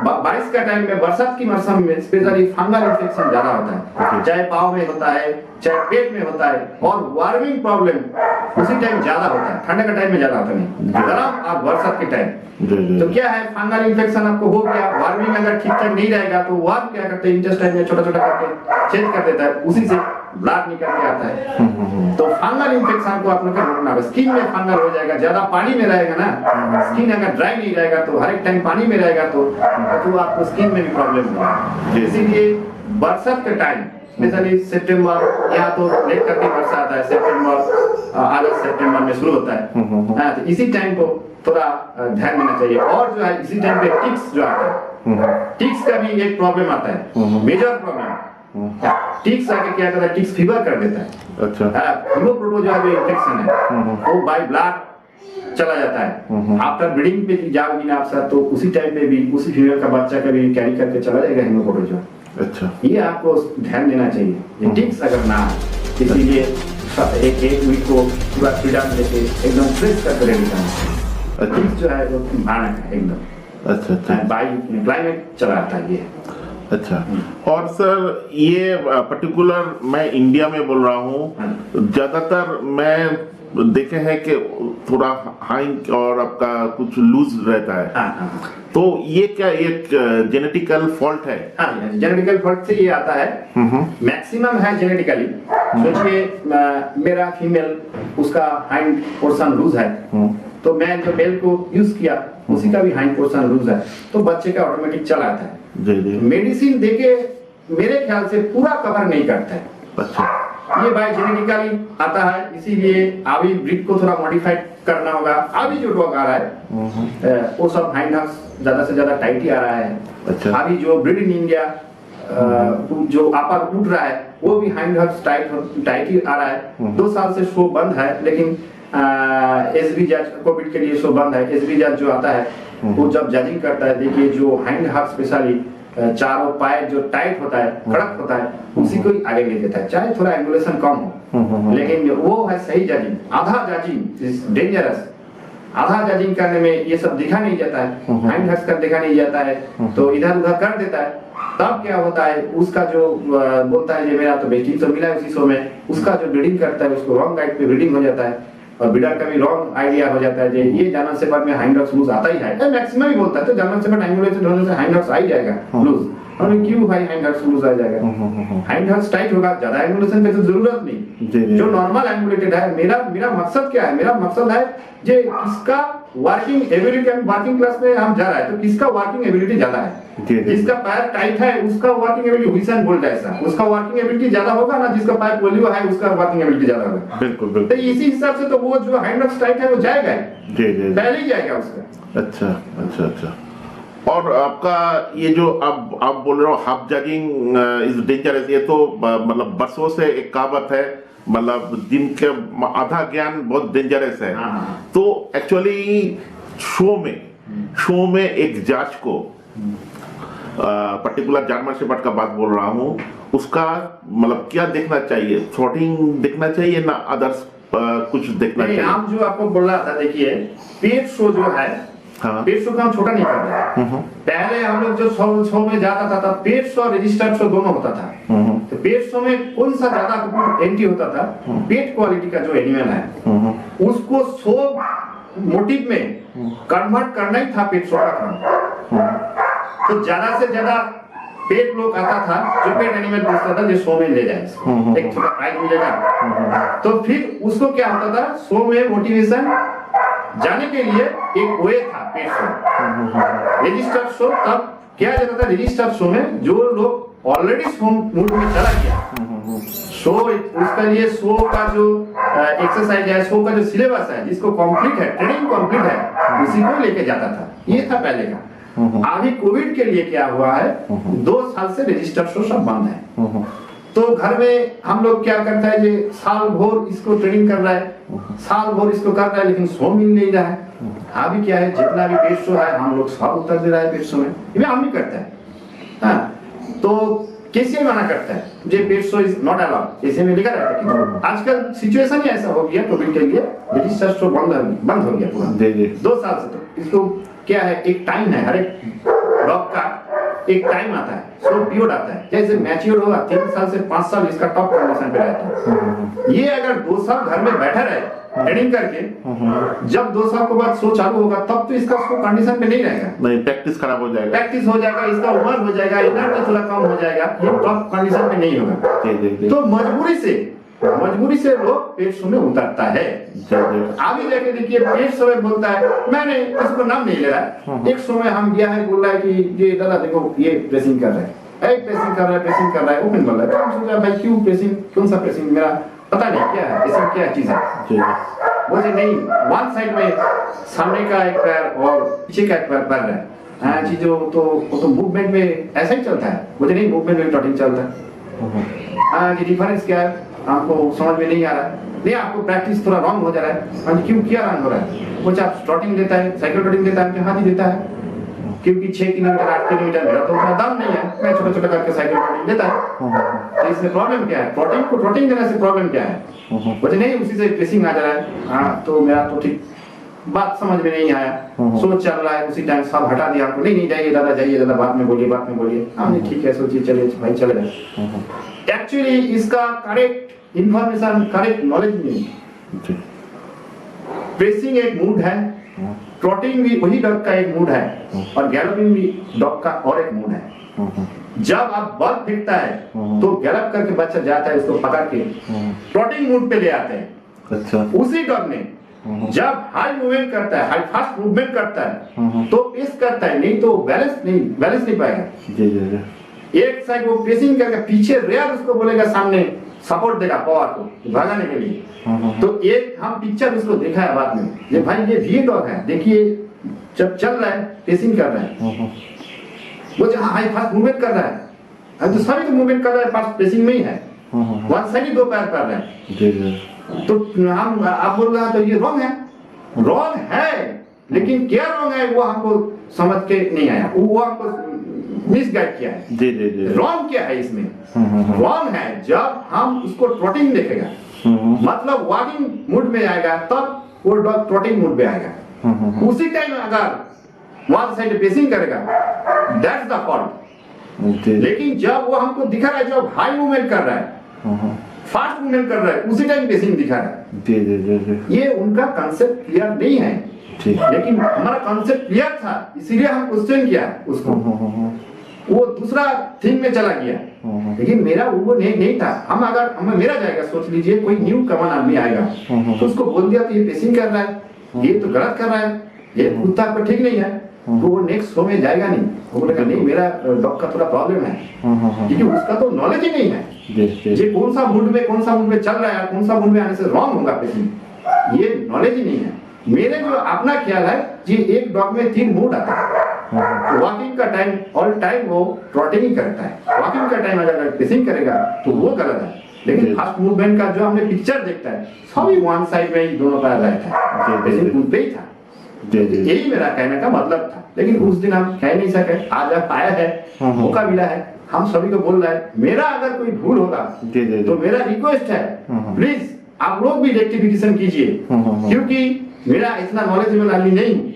बारिश का टाइम में, बरसात की मौसम में स्पेशली फंगल इन्फेक्शन ज्यादा होता है, चाहे पाँव में होता है, चाहे पेट में होता है, और वार्मिंग प्रॉब्लम उसी टाइम ज्यादा होता है, ठंडा का टाइम में ज्यादा होता नहीं, गर्म और बरसात के टाइम। तो क्या है, फंगल इन्फेक्शन आपको हो गया, वार्मिंग अगर ठीक ठाक नहीं रहेगा तो वार्म क्या करते हैं, इंटेस्टाइन में छोटा छोटा करके चेंज कर देता है, उसी से ब्लड निकल के आता है। तो फंगल इन्फेक्शन को आप लोग को रोकना है। स्किन में फंगल हो जाएगा, ज्यादा पानी में रहेगा ना, स्किन अगर ड्राई नहीं रहेगा तो हर एक टाइम पानी में रहेगा तो आपको स्किन में भी प्रॉब्लम होगा। इसीलिए बरसात के टाइम स्पेशली सितंबर या तो लेट करके बरसात है, सितंबर, अगस्त, सितंबर में शुरू होता है। तो इसी टाइम को थोड़ा ध्यान देना चाहिए। और जो है इसी टाइम पे टिक्स जो आता है, टिक्स का भी एक प्रॉब्लम आता है, मेजर प्रॉब्लम। टिक्स आके क्या करता है, टिक्स फीवर कर देता है। अच्छा, हीमोप्रोटोजोआ जो इन्फेक्शन है वो बाय ब्लड चला जाता है। आफ्टर ब्रीडिंग पे जाओगी ना आप सर, तो उसी टाइम पे भी उसी फीमेल का बच्चा का भी कैरी करके चला जाएगा हेमोपोटोजोआ। अच्छा, ये आपको ध्यान देना चाहिए, ये टिक्स अगर ना है, इसीलिए एक वीक को पूरा फ्रीडम लेके एकदम फ्रेश करके रेडी करना। टिक्स जो है वो भयानक है एकदम। अच्छा अच्छा, बाई क्लाइमेट चला आता है ये। अच्छा। और सर ये पर्टिकुलर मैं इंडिया में बोल रहा हूँ, ज्यादातर मैं देखे हैं कि थोड़ा हाई और आपका कुछ लूज रहता है। हाँ। तो ये क्या एक जेनेटिकल फॉल्ट है? हाँ, जेनेटिकल फॉल्ट से ये आता है, मैक्सिमम है जेनेटिकली। सोचिए मेरा फीमेल उसका हाइंड पोर्शन लूज है, तो मैं जो मेल को यूज किया उसी का भी हाइंड पोर्शन लूज है, तो बच्चे का ऑटोमेटिक चला आता है। जी जी। मेडिसिन देके मेरे ख्याल से पूरा कवर नहीं करता है। अच्छा, ये बाय जेनेटिकली आता है, इसीलिए अभी ब्रीड को थोड़ा मॉडिफाइड करना होगा। अभी जो डॉग आ रहा है वो सब हाइंड हॉक्स ज्यादा से ज्यादा टाइट ही आ रहा है। अच्छा। अभी जो ब्रीड इन इंडिया जो अपर उठ रहा है वो भी हाइंड हॉक्स टाइट ही आ रहा है। 2 साल से शो बंद है, लेकिन एसबी जज कोविड के लिए शो बंद है। एसबी जज जो आता है वो जब जजिंग करता है, देखिए जो हाइंड हॉक्स स्पेशली चारों पाए जो टाइट होता है, कड़क होता है, उसी को ही आगे ले देता है, चाहे थोड़ा एंगुलेशन कम हो, लेकिन वो है सही जजिंग। आधा जजिंग इज डेंजरस। आधा जजिंग करने में ये सब दिखा नहीं जाता है, हाइंड हॉक्स का देखा नहीं जाता है, तो इधर उधर कर देता है। तब क्या होता है, उसका जो बोलता है ये मेरा तो बेस्टिंग तो मिला है उसी शो में, उसका जो ब्रीडिंग करता है उसको रॉन्ग गाइड पे ब्रीडिंग हो जाता है, और ब्रीडर का भी रॉन्ग आइडिया हो जाता है ये जर्मन शेफर्ड में हाइंड हॉक्स लूज आता ही है। मैक्सिमम ही बोलता है तो जर्मन शेफर्ड एंगुलेशन होने से हाइंड हॉक्स आ ही जाएगा लूज। और क्यों भाई हाइंड हॉक्स लूज आ जाएगा? हाइंड हॉक्स टाइट होगा, ज्यादा एंगुलेशन की तो जरूरत नहीं। जो नॉर्मल एंगुलेटेड है, मेरा मकसद क्या है? मेरा मकसद है जे किसका वर्किंग एबिलिटी, वर्किंग क्लास में हम जा रहा है तो किसका वर्किंग एबिलिटी ज्यादा है। जिसका पैर टाइट है उसका वर्किंग एबिलिटी, हुसैन बोल्ट ऐसा, उसका वर्किंग एबिलिटी ज्यादा होगा ना, जिसका पैर पोलियो है उसका वर्किंग एबिलिटी ज्यादा होगा। बिल्कुल बिल्कुल। तो इसी हिसाब से तो वो जो हैंड हॉक्स टाइट है वो जाएगा जी जी, पहले ही जाएगा उसका। अच्छा अच्छा अच्छा। और आपका ये जो आप बोल रहे हो हाफ जजिंग इज डेंजरस, ये तो मतलब बरसों से एक कहावत है, मतलब जिनके आधा ज्ञान बहुत डेंजरस है। तो एक्चुअली शो में एक जज को पर्टिकुलर जर्मन शेफर्ड का बात बोल रहा हूँ, उसका मतलब क्या देखना चाहिए? थ्रॉटिंग देखना चाहिए ना अदर्स कुछ देखना चाहिए? हम जो आपको बोल रहा था, देखिए पेट शो जो है, हाँ। पेट शो का हम छोटा नहीं कर रहे हैं। पहले हम लोग जो शो में जाता था पेट शो रजिस्टर्ड शो दोनों होता था। तो पेट शो में कौन सा ज्यादा एंट्री होता था? पेट क्वालिटी का जो एनिमल है उसको शो मोटिव में कन्वर्ट करना ही था पेट शो का काम। तो ज्यादा से ज्यादा पेट लोग आता था, जो पेट एनिमल पूछता था जो शो में ले जाए, एक छोटा प्राइज मिलेगा। तो फिर उसको क्या होता था, शो में मोटिवेशन जाने के लिए एक वे था पेट शो, रजिस्टर्ड शो। तब क्या जाता था रजिस्टर्ड शो में, जो लोग ऑलरेडी शो मूड में चला गया, शो उसका लिए शो का जो एक्सरसाइज है, शो का जो सिलेबस है, जिसको कंप्लीट है, ट्रेनिंग कंप्लीट है, उसी को लेके जाता था। ये था पहले का। अभी कोविड के लिए क्या हुआ है, 2 साल से रजिस्टर्ड शो सब बंद है। तो घर में हम लोग क्या करता है, ये साल भर इसको ट्रेनिंग कर रहा है, साल भर इसको कर रहा है, लेकिन शो मिल नहीं रहा है। अभी क्या है, जितना भी पेट शो है हम लोग सब उतर दे रहा है पेट शो में, ये हम भी करते हैं। हाँ, तो कैसे मना करता है, ये pet show is not allowed, ऐसे में लिखा रहता है। कि आजकल सिचुएशन ही ऐसा हो गया कोविड के लिए, रजिस्टर्ड शो बंद हो गया पूरा 2 साल से। तो इसको क्या है, एक टाइम है, हर एक डॉग का एक टाइम आता है, शो पीरियड आता है। जैसे मैच्योर होगा 3 साल से 5 साल इसका टॉप कंडीशन पे रहता है। ये अगर 2 साल घर में बैठा रहे ट्रेनिंग करके, जब 2 साल के बाद शो चालू होगा तब तो इसका शो कंडीशन पे नहीं रहेगा, नहीं प्रैक्टिस खराब हो जाएगा, प्रैक्टिस हो जाएगा, इसका उम्र हो जाएगा, एनर्जी थोड़ा कम हो जाएगा, ये टॉप कंडीशन पे नहीं होगा। तो मजबूरी से लोग पेट शो में उतरता है। अभी जाके देखिए पेट शो में बोलता है, मैंने इसको नाम नहीं ले रहा है, एक शो में हम गया है, बोल रहा है कि ये दादा देखो ये प्रेसिंग कर रहा है, प्रेसिंग कर रहा है, ओपन बोल रहा है। तो हम सोचा भाई क्यों प्रेसिंग, कौन सा प्रेसिंग, मेरा पता नहीं क्या है, प्रेसिंग क्या चीज है। बोले नहीं, वन साइड में सामने का एक पैर और पीछे का एक पैर बढ़ रहा है, चीजों तो मूवमेंट में ऐसा ही चलता है। मुझे नहीं, मूवमेंट में टॉटिंग चलता है। डिफरेंस क्या है, हमको समझ में नहीं आ रहा है, नहीं आपको प्रैक्टिस थोड़ा रॉन्ग हो जा रहा है। हाँ जी, क्यों क्या रॉन्ग हो रहा है? वो चाहे ट्रॉटिंग देता है, साइकिल ट्रॉटिंग देता है, हाँ जी देता है, क्योंकि 6 किलोमीटर 8 किलोमीटर मेरा तो उतना दाम नहीं है, मैं छोटा छोटा करके साइकिल ट्रॉटिंग देता है। तो इसमें प्रॉब्लम क्या है? ट्रॉटिंग देने से प्रॉब्लम क्या है? मुझे नहीं उसी से पेसिंग आ जा रहा है। हाँ, तो मेरा तो ठीक बात समझ में नहीं आया, सोच चल रहा है, उसी टाइम सब हटा दिया हमको, नहीं जाइए दादा बाद में बोलिए। हाँ ठीक है, सोचिए, चलिए भाई चले जाए। एक्चुअली इसका करेक्ट इंफॉर्मेशन, करेक्ट नॉलेज नहीं। पेसिंग एक मूड है, ट्रॉटिंग भी वही डॉग का एक मूड है, और गैलोपिंग भी डॉग का और एक मूड है। जब आप बॉल फेंकता है तो गैलप करके बच्चा जाता है, उसको पकड़ के ट्रॉटिंग मूड पे ले आते हैं। अच्छा। उसी डॉग ने जब हाई मूवमेंट करता है, हाई फास्ट मूवमेंट करता है, तो पेस करता है, नहीं तो बैलेंस नहीं पाएगा। जी जी जी। एक साइड वो पेसिंग करके पीछे रेयर उसको बोलेगा, सामने सपोर्ट देगा पावर को भागने के लिए। तो एक हम पिक्चर उसको देखा है बाद में, ये भाई ये भी डॉग है, देखिए जब चल रहा है पेसिंग कर रहा है, वो जहाँ हाई फास्ट मूवमेंट कर रहा है, तो सभी तो मूवमेंट कर रहा है, फास्ट पेसिंग में ही है, वन साइड ही दो पैर कर रहा है। तो हम आप बोल रहे हैं तो ये रॉन्ग है, लेकिन क्या रॉन्ग है वो हमको समझ के नहीं आया, वो हमको मिसगाइड किया है। जी जी जी। रॉन्ग क्या है इसमें? रॉन्ग है जब हम उसको ट्रॉटिंग देखेगा, मतलब वॉकिंग मूड में आएगा, तब वो डॉग ट्रॉटिंग मूड में आएगा। उसी टाइम अगर वन साइड पेसिंग करेगा, दैट्स द फॉल्ट। लेकिन जब वो हमको दिखा रहा है, जब हाई मूवमेंट कर रहा है, फास्ट मूवमेंट कर रहा है, उसी टाइम पेसिंग दिखा रहा है। जी जी जी। ये उनका कांसेप्ट क्लियर नहीं है, लेकिन हमारा कांसेप्ट क्लियर था, इसीलिए हम क्वेश्चन किया उसको। वो दूसरा थिंग में चला गया, लेकिन मेरा वो नहीं था। हम मेरा जाएगा, सोच लीजिए कोई न्यू कमन आदमी आएगा, तो उसको बोल दिया तो ये पेसिंग कर रहा है, ये तो गलत कर रहा है, ये कुत्ता पर ठीक नहीं है, तो वो नेक्स्ट शो में जाएगा नहीं। वो बोलेगा नहीं, मेरा डॉग का थोड़ा प्रॉब्लम है, क्योंकि उसका तो नॉलेज ही नहीं है ये कौन सा मूड में चल रहा है, कौन सा मूड में आने से रॉन्ग होगा पेसिंग, ये नॉलेज ही नहीं है। मेरे जो अपना ख्याल है कि एक डॉग में 3 मूड आता है। वॉकिंग का टाइम ऑल टाइम वो ट्रॉटिंग ही करता है, वॉकिंग का टाइम अगर पेसिंग करेगा तो वो गलत है। लेकिन फास्ट मूवमेंट का जो हमने पिक्चर देखता है, सभी वन साइड में ही दोनों पैर रहता है, पेसिंग मूड पे ही था। यही मेरा कहने का मतलब था, लेकिन उस दिन हम कह नहीं सके। आज आप आया है, मौका मिला है, हम सभी को बोल रहा है, मेरा अगर कोई भूल होगा तो मेरा रिक्वेस्ट है, प्लीज आप लोग भी रेक्टिफिकेशन कीजिए, क्योंकि मेरा इतना नॉलेजेबल आदमी नहीं।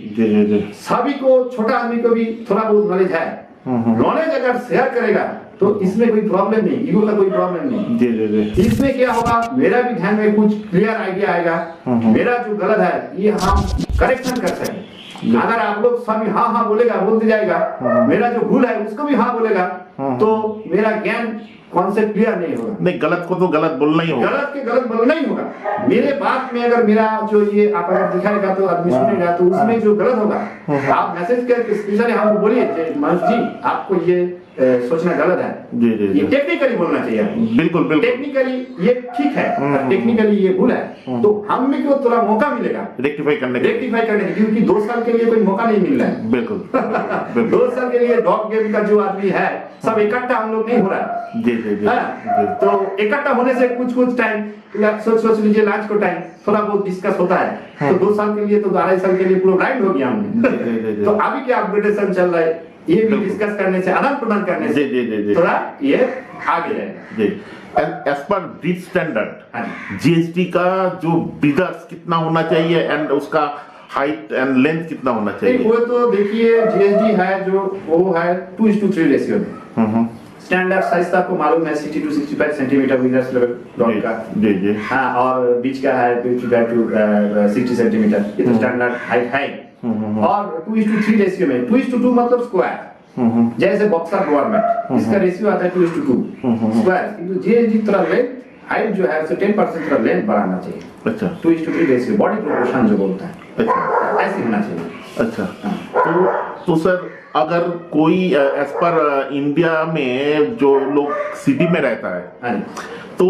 सभी को, छोटा आदमी को भी थोड़ा बहुत नॉलेज है। नॉलेज अगर शेयर करेगा तो इसमें कोई प्रॉब्लम नहीं, ईगो का कोई प्रॉब्लम नहीं। इसमें क्या होगा, मेरा भी ध्यान में कुछ क्लियर आइडिया आएगा, मेरा जो गलत है ये हम करेक्शन कर सकें। अगर आप लोग सभी हाँ बोलेगा, बोलते जाएगा, मेरा जो भूल है उसको भी हाँ बोलेगा, तो मेरा ज्ञान कॉन्सेप्ट क्लियर नहीं होगा। नहीं, गलत को तो गलत बोलना ही होगा, गलत के गलत बोलना ही होगा। मेरे बात में अगर मेरा जो ये आप अगर दिखाएगा तो आदमी सुनेगा, तो उसमें जो गलत होगा आप मैसेज करके स्पेशली हमको बोलिए, मनोज जी आपको ये सोचना गलत है। जी जी ये टेक्निकली बोलना चाहिए। बिल्कुल बिल्कुल, टेक्निकली ये ठीक है, टेक्निकली ये भूल है, तो हमें को थोड़ा मौका मिलेगा रेक्टिफाई करने के, क्योंकि 2 साल के लिए कोई मौका नहीं मिल रहा है। बिल्कुल 2 साल के लिए डॉग गेम का जो आदमी है, सब इकट्ठा हम लोग नहीं हो रहा है। जी जी जी। तो इकट्ठा होने से कुछ टाइम सोच लीजिए, लंच को टाइम थोड़ा बहुत डिस्कस होता है, तो 2 साल के लिए तो 2.5 साल के लिए पूरा ब्लाइंड हो गया हमने। तो अभी क्या अपग्रेडेशन चल रहा है, ये भी डिस्कस करने से, आदान प्रदान करने से जी थोड़ा ये आगे जाएगा। जी। As per breed standard GST का जो ब्रीडर्स कितना होना चाहिए एंड उसका हाइट एंड लेंथ कितना होना चाहिए? वो तो देखिए जीएसडी है जो वो है 2:3 रेशियो में। स्टैंडर्ड साइज आपको मालूम है 60 to 65 centimetre winners level dog का। जी जी। हाँ, और बीच का है 55 to 60 सेंटीमीटर, ये तो स्टैंडर्ड हाइट है। और 2:3 रेशियो में, 2:2 मतलब स्क्वायर, जैसे बॉक्सर गवर्नमेंट इसका रेशियो आता है 2:2 स्क्वायर, किंतु जीएसडी थोड़ा लेंथ हाइट जो है उसे 10% थोड़ा लेंथ बढ़ाना चाहिए। अच्छा। 2:3 रेशियो, बॉडी प्रोपोर्शन जो बोलता है, अच्छा ऐसे होना चाहिए। अच्छा। तो सर अगर कोई एज पर इंडिया में जो लोग सिटी में रहता है, तो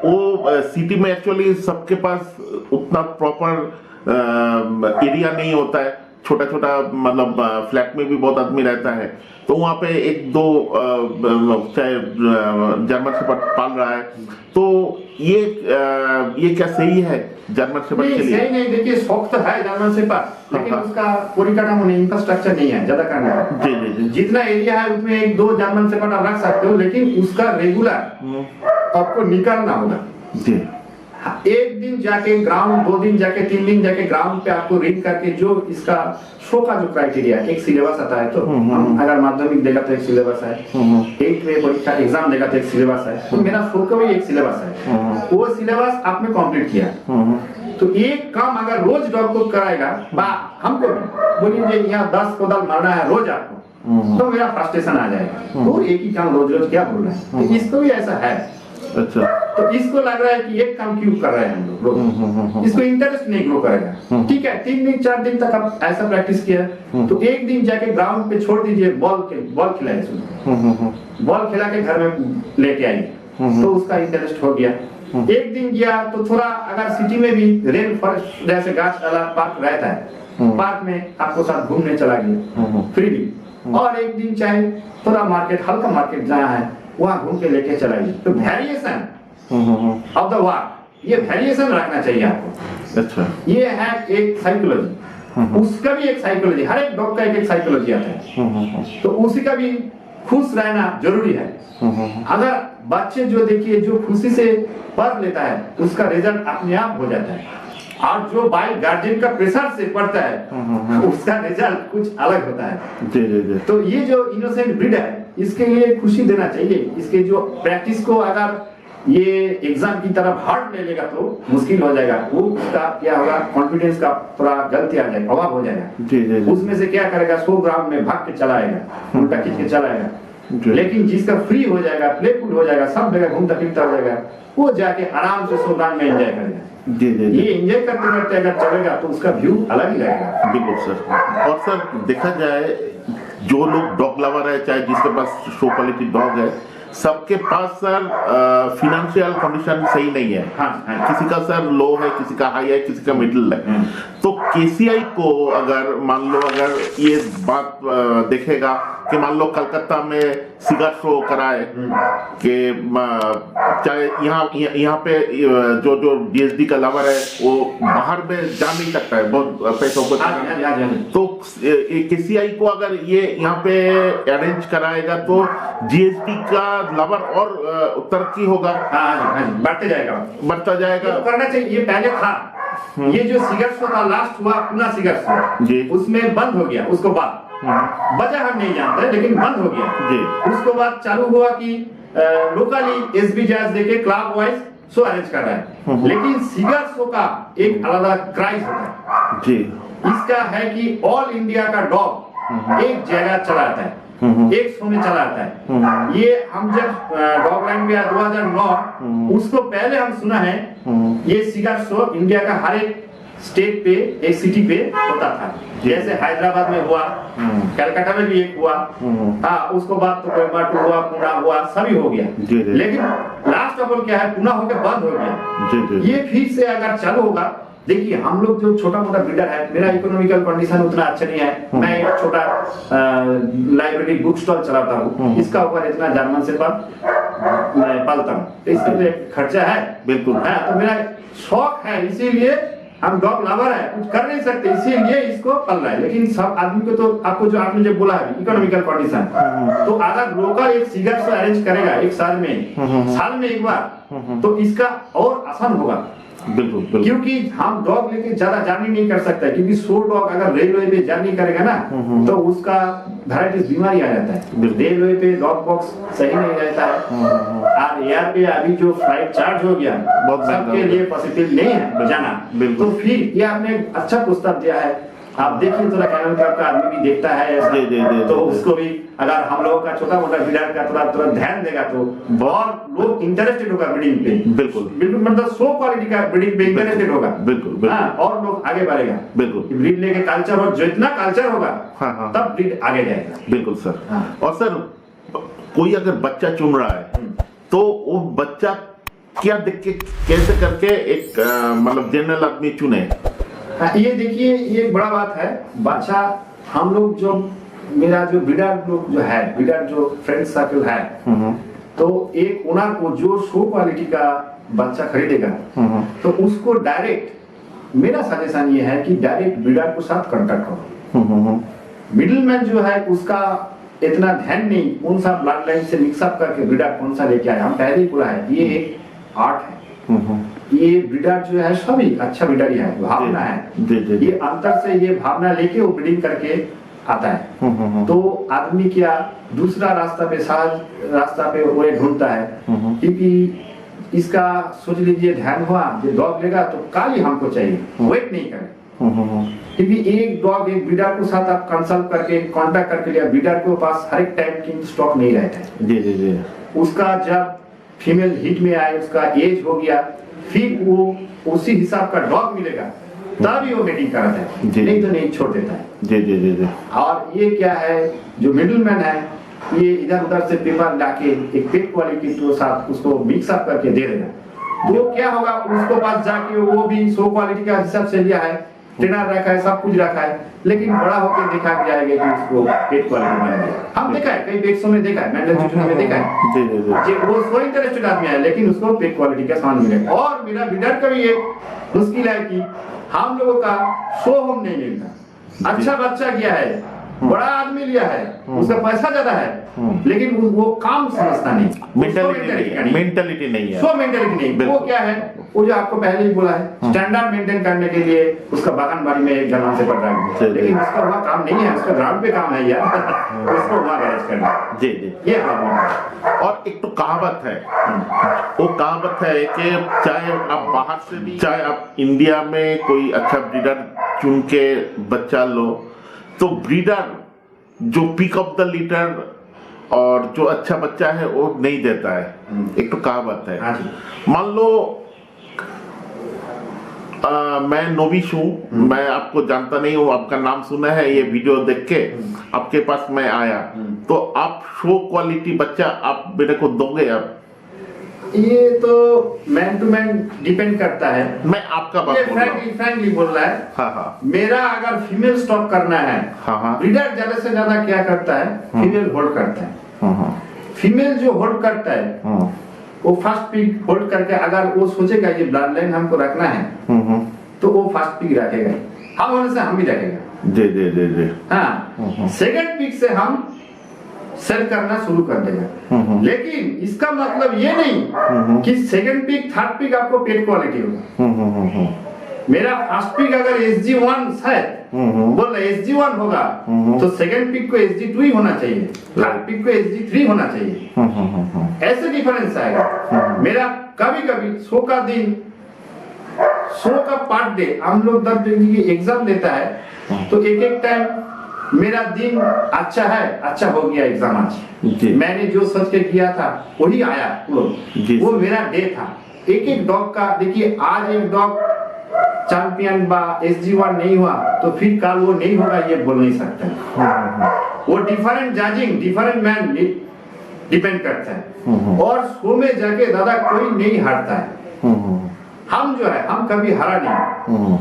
वो सिटी में एक्चुअली सबके पास उतना प्रॉपर एरिया नहीं होता है, छोटा छोटा मतलब फ्लैट में भी बहुत आदमी रहता है, तो वहाँ पे एक दो चाहे जर्मन शेफर्ड पाल रहा है, तो ये क्या सही है जर्मन शेफर्ड के लिए? सही नहीं, देखिए शौक तो है जर्मन शेफर्ड, लेकिन उसका पूरी तरह इंफ्रास्ट्रक्चर नहीं है ज्यादा करने का। जी जी जी। जितना एरिया है उसमें एक दो जर्मन शेफर्ड आप रख सकते हो, लेकिन उसका रेगुलर आपको निकालना होगा जी। एक दिन जाके ग्राउंड, 2 दिन जाके, 3 दिन जाके ग्राउंड पे आपको रीड करके जो इसका शो का जो क्राइटेरिया, एक सिलेबस आता है, तो हम अगर माध्यमिक देगा तो एक सिलेबस है, 8th में परीक्षा एग्जाम देगा तो एक सिलेबस है, तो मेरा शो का भी एक सिलेबस है, वो सिलेबस आपने कंप्लीट किया, तो एक काम अगर रोज डॉग को कराएगा, हमको बोलिए यहाँ 10 कोदाल मारना है रोज आपको, तो मेरा फ्रस्ट्रेशन आ जाएगा, तो एक ही काम रोज रोज क्या बोल रहा है, तो इसको भी ऐसा है। अच्छा, तो इसको लग रहा है कि एक काम क्यों कर रहे हैं हम लोग, इसको इंटरेस्ट नहीं ग्रो करेगा। ठीक है, 3 दिन 4 दिन तक आप ऐसा प्रैक्टिस किया, तो एक दिन जाके ग्राउंड पे छोड़ दीजिए, बॉल खिलाए, बॉल खिला के घर में लेके आइए, तो उसका इंटरेस्ट हो गया। एक दिन गया तो थोड़ा, अगर सिटी में भी रेन फॉरेस्ट जैसे गाछ वाला पार्क रहता है, पार्क में आपको साथ घूमने चला गया फ्रीली, और एक दिन चाहे थोड़ा मार्केट, हल्का मार्केट जहाँ है वहाँ घूम के लेके चलाइए, तो वेरिएशन ऑफ द वर्क, ये वेरिएशन रखना चाहिए आपको। अच्छा, ये है एक साइकोलॉजी, उसका भी एक साइकोलॉजी, हर एक डॉग का एक साइकोलॉजी आता है, तो उसी का भी खुश रहना जरूरी है। अगर बच्चे जो देखिए जो खुशी से पढ़ लेता है, उसका रिजल्ट अपने आप हो जाता है, और जो बाई गार्जियन का प्रेशर से पढ़ता है, उसका रिजल्ट कुछ अलग होता है। जी जी जी। तो ये जो इनोसेंट ब्रीड है, इसके लिए खुशी देना चाहिए, इसके जो प्रैक्टिस को अगर ये एग्जाम की तरफ हार्ड ले लेगा तो मुश्किल हो जाएगा, वो उसका क्या होगा, कॉन्फिडेंस का थोड़ा गलती आ जाएगा, अभाव हो जाएगा। जी जी जी। उसमें से क्या करेगा, 100 ग्राम में भाग के चला आएगा, उल्टा खींच के चला आएगा। लेकिन जिसका फ्री हो जाएगा, प्लेफुल हो जाएगा, सब जगह घूमता फिरता हो जाएगा, वो जाके आराम से 100 ग्राम में एंजॉय करेगा। जी जी। ये एंजॉय करते करते अगर चलेगा तो उसका व्यू अलग ही रहेगा। बिल्कुल सर। और सर देखा जाए, जो लोग डॉग लवर है, चाहे जिसके पास शो क्वालिटी डॉग है, सबके पास सर फिनेंशियल कंडीशन सही नहीं है। हाँ। किसी का सर लो है, किसी का हाई है, किसी का मिडिल है। तो केसीआई को अगर मान लो, अगर ये बात देखेगा कि मान लो कलकत्ता में सिगार शो कराए, कि चाहे यहाँ पे जो डीएसडी का लवर है वो बाहर में जा नहीं सकता है बहुत पैसों को, तो केसीआई को अगर ये यहाँ पे अरेंज कराएगा तो जीएसटी का लवर और तरक्की होगा। बढ़ता जाएगा। तो करना चाहिए, ये पहले था, ये जो सिगर शो था लास्ट हुआ अपना सिगर शो, उसमें बंद हो गया, उसको बाद वजह हम नहीं जानते, लेकिन बंद हो गया जी। उसको बाद चालू हुआ कि लोकली एसबी जैज देके क्लब वाइज शो अरेंज कर रहा है, लेकिन सिगर शो का एक अलग क्राइज होता है जी। इसका है कि ऑल इंडिया का डॉग एक जगह चला आता है, एक शो में चला आता है। ये हम जब डॉग लाइन में 2009, उसको पहले हम सुना है, ये सिगर शो इंडिया का हर एक स्टेट पे, एक सिटी पे होता था, जैसे हैदराबाद में हुआ, कलकत्ता में भी एक हुआ, हाँ, उसको बाद तो कोयम्बटूर हुआ, पुणे हुआ, सभी हो गया, लेकिन लास्ट ऑफ ऑल क्या है, पुणे होकर बंद हो गया। ये फिर से अगर चालू होगा, देखिए हम लोग जो छोटा मोटा ब्रीडर है, मेरा इकोनॉमिकल कंडीशन उतना अच्छा नहीं है, मैं एक छोटा लाइब्रेरी बुक स्टॉल चलाता हूँ, इसका ऊपर इतना जर्मन से मैं पालता हूँ, तो इसका तो एक खर्चा है। बिल्कुल है, तो मेरा शौक है, इसीलिए हम डॉग लवर है, कुछ कर नहीं सकते, इसीलिए इसको पाल रहा है। लेकिन सब आदमी को तो आपको जो आपने जो बोला है इकोनॉमिकल कंडीशन, तो अगर लोकल एक सिगर से अरेंज करेगा एक साल में एक बार, तो इसका और आसान होगा। बिल्कुल। क्योंकि हम डॉग लेके ज्यादा जर्नी नहीं कर सकते, क्योंकि 100 डॉग अगर रेलवे पे जर्नी करेगा ना, तो उसका वैराइटीज बीमारी आ जाता है। रेलवे पे डॉग बॉक्स सही नहीं रहता है, और एयर पे अभी जो फ्लाइट चार्ज हो गया, सबके लिए पॉसिबल नहीं है जाना। तो फिर ये आपने अच्छा प्रस्ताव दिया है, आप देखिए थोड़ा कैनल क्लब का आदमी भी देखता है ऐसा, तो उसको भी अगर हम लोगों का छोटा मोटा ब्रीडर का थोड़ा ध्यान देगा तो बहुत लोग इंटरेस्टेड होगा ब्रीडिंग पे। बिल्कुल, मतलब शो क्वालिटी का ब्रीडिंग पे इंटरेस्टेड होगा। बिल्कुल, हाँ, और लोग आगे बढ़ेगा। बिल्कुल, ब्रीड लेके कल्चर हो, जितना कल्चर होगा तब ब्रीड आगे जाएगा। बिल्कुल सर। और सर कोई अगर बच्चा चुन रहा है, तो वो बच्चा क्या देख के कैसे करके एक मतलब जनरल आदमी चुने? हाँ, ये देखिए ये एक बड़ा बात है। बच्चा हम लोग जो मेरा जो ब्रीडर लोग जो है, ब्रीडर जो फ्रेंड सर्कल है, तो एक ओनर को जो शो क्वालिटी का बच्चा खरीदेगा तो उसको डायरेक्ट, मेरा सजेशन ये है कि डायरेक्ट ब्रीडर को साथ कांटेक्ट करो। मिडिलमैन जो है उसका इतना ध्यान नहीं कौन सा ब्लड लाइन से मिक्सअप करके ब्रीडर कौन सा लेके आया। हम पहले ही बोला है ये एक आर्ट है। ये ब्रीडर जो है सभी अच्छा ब्रीडर ही है, भावना है। ये अंतर से ये भावना लेके वो ब्रीडिंग करके आता है। तो आदमी क्या दूसरा रास्ता पे, सहज रास्ता पे वो ढूंढता है, क्योंकि इसका सोच लीजिए ध्यान हुआ जो डॉग लेगा तो कल ही हमको चाहिए, वेट नहीं करे। क्योंकि एक डॉग एक ब्रीडर को साथ आप कंसल्ट करके कांटेक्ट करके लिया, ब्रीडर के पास हर एक टाइम की स्टॉक नहीं रहता है। जी जी जी। उसका जब फीमेल हिट में आए, उसका एज हो गया, फिर वो उसी हिसाब का डॉग मिलेगा तभी वो मीटिंग कराता है, नहीं तो नहीं छोड़ देता है। जी जी जी जी। और ये क्या है जो मिडिलमैन है ये इधर उधर से पेपर लाके एक पेट क्वालिटी के साथ उसको मिक्सअप करके दे देगा, तो क्या होगा उसको पास जाके वो भी सो क्वालिटी का हिसाब से लिया है, ट्रेनर रखा है, सब कुछ रखा है, लेकिन बड़ा होकर देखा जाएगा कि उसको पेट क्वालिटी बना दिया। हम देखा है कई बेट्सों में देखा है, मैंने में देखा है जी जी जी। वो सो इंटरेस्टेड आदमी है लेकिन उसको पेट क्वालिटी का सामान मिलेगा। और मेरा ब्रीडर का भी एक मुश्किल है कि हम लोगों का शो होम नहीं मिलता। अच्छा बच्चा गया है, बड़ा आदमी लिया है, उसका पैसा ज्यादा है, लेकिन वो काम समझता नहीं, मेंटालिटी नहीं है, सो मेंटालिटी नहीं। वो क्या है, वो जो आपको पहले ही बोला है स्टैंडर्ड मेंटेन करने के लिए उसका बागान बाड़ी में एक जगह से पड़ रहा है, लेकिन उसका वहाँ काम नहीं है, उसका ग्राउंड पे काम है यार, उसको वहाँ मैनेज करना। जी जी, ये और एक तो कहावत है, वो कहावत है कि चाहे आप बाहर से भी, चाहे आप इंडिया में कोई अच्छा ब्रीडर चुन के बच्चा लो, तो ब्रीडर जो पिक अप द लीटर और जो अच्छा बच्चा है वो नहीं देता है। एक तो कहावत है। मान लो मैं नोविश हूँ, मैं आपको जानता नहीं हूँ, आपका नाम सुना है ये वीडियो देख के आपके पास मैं आया, तो आप शो क्वालिटी बच्चा आप मेरे को दोगे? आप ये तो मैन टू मैन डिपेंड करता है। मैं आपका बात फ्रैंकली बोल रहा है। हाँ हाँ। मेरा अगर फीमेल स्टॉक करना है, हाँ हाँ, ब्रीडर ज्यादा से ज्यादा क्या करता है, फीमेल होल्ड करता है। हाँ हाँ। फीमेल जो होल्ड करता है वो फर्स्ट पिक होल्ड करके अगर वो सोचेगा ये ब्लड लाइन हमको रखना है तो वो फर्स्ट पिक रखेगा, हम होने से हम भी रखेगा। जी जी जी जी। हाँ, सेकंड पिक से हम सेल करना शुरू कर देगा, लेकिन इसका मतलब ये नहीं कि सेकंड पिक थर्ड पिक आपको पेट क्वालिटी होगा। मेरा फर्स्ट पिक अगर SG1 है, बोल रहा SG1 होगा तो सेकंड पिक को SG2 ही होना चाहिए, थर्ड पिक को SG3 होना चाहिए। ऐसे डिफरेंस आएगा। मेरा कभी कभी 100 का दिन, 100 का पार्ट डे हम लोग 10 दिन की एग्जाम देता है, तो एक एक टाइम मेरा दिन अच्छा है, अच्छा हो गया एग्जाम आज, मैंने जो सोच के किया था वही आया, वो मेरा डे था। एक एक डॉग का देखिए, आज एक डॉग चैंपियन बा SG1 नहीं हुआ तो फिर कल वो नहीं होगा ये बोल नहीं सकते। वो different judging, different man depend करता है। और शो में जाके दादा कोई नहीं हारता है। हम जो है हम कभी हारा नहीं,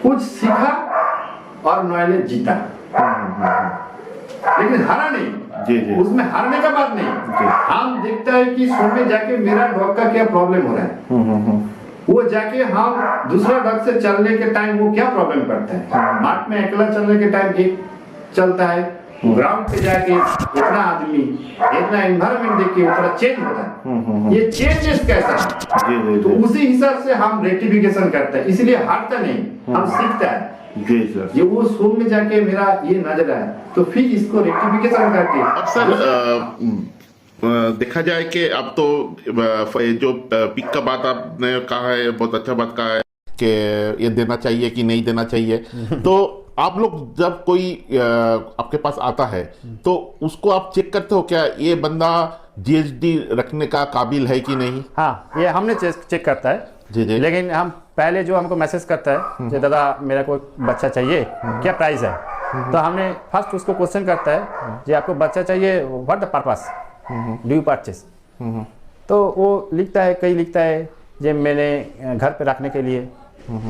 कुछ सीखा और नॉलेज जीता, लेकिन हारा नहीं। जी जी। उसमें हारने का बात नहीं। हम देखता है कि शो में जाके मेरा डॉग का क्या प्रॉब्लम हो रहा है, वो जाके हम दूसरा डॉग से चलने के टाइम वो क्या प्रॉब्लम करता है। मार्ट में अकेला चलने के टाइम एक चलता है, ग्राउंड पे जाके इतना आदमी, इतना एनवायरनमेंट देख के थोड़ा चेंज होता है। ये चेंजेस कैसा है, तो उसी हिसाब से हम रेक्टिफिकेशन करते हैं, इसलिए हारता नहीं, हम सीखता है। जी सर। ये वो शो में जाके मेरा ये नजर है तो फिर इसको रेक्टिफिकेशन करके। अब सर देखा जाए कि अब तो जो पिक का बात आपने कहा है, बहुत अच्छा बात कहा है कि ये देना चाहिए कि नहीं देना चाहिए। तो आप लोग जब कोई आपके पास आता है तो उसको आप चेक करते हो क्या ये बंदा GHD रखने का काबिल है कि नहीं? हाँ, ये हमने चेक करता है। जी जी। लेकिन हम पहले जो हमको मैसेज करता है कि दादा मेरा कोई बच्चा चाहिए, क्या प्राइस है, तो हमने फर्स्ट उसको क्वेश्चन करता है कि आपको बच्चा चाहिए, what the purpose do you purchase. तो वो लिखता है, कई लिखता है कि मैंने घर पे रखने के लिए,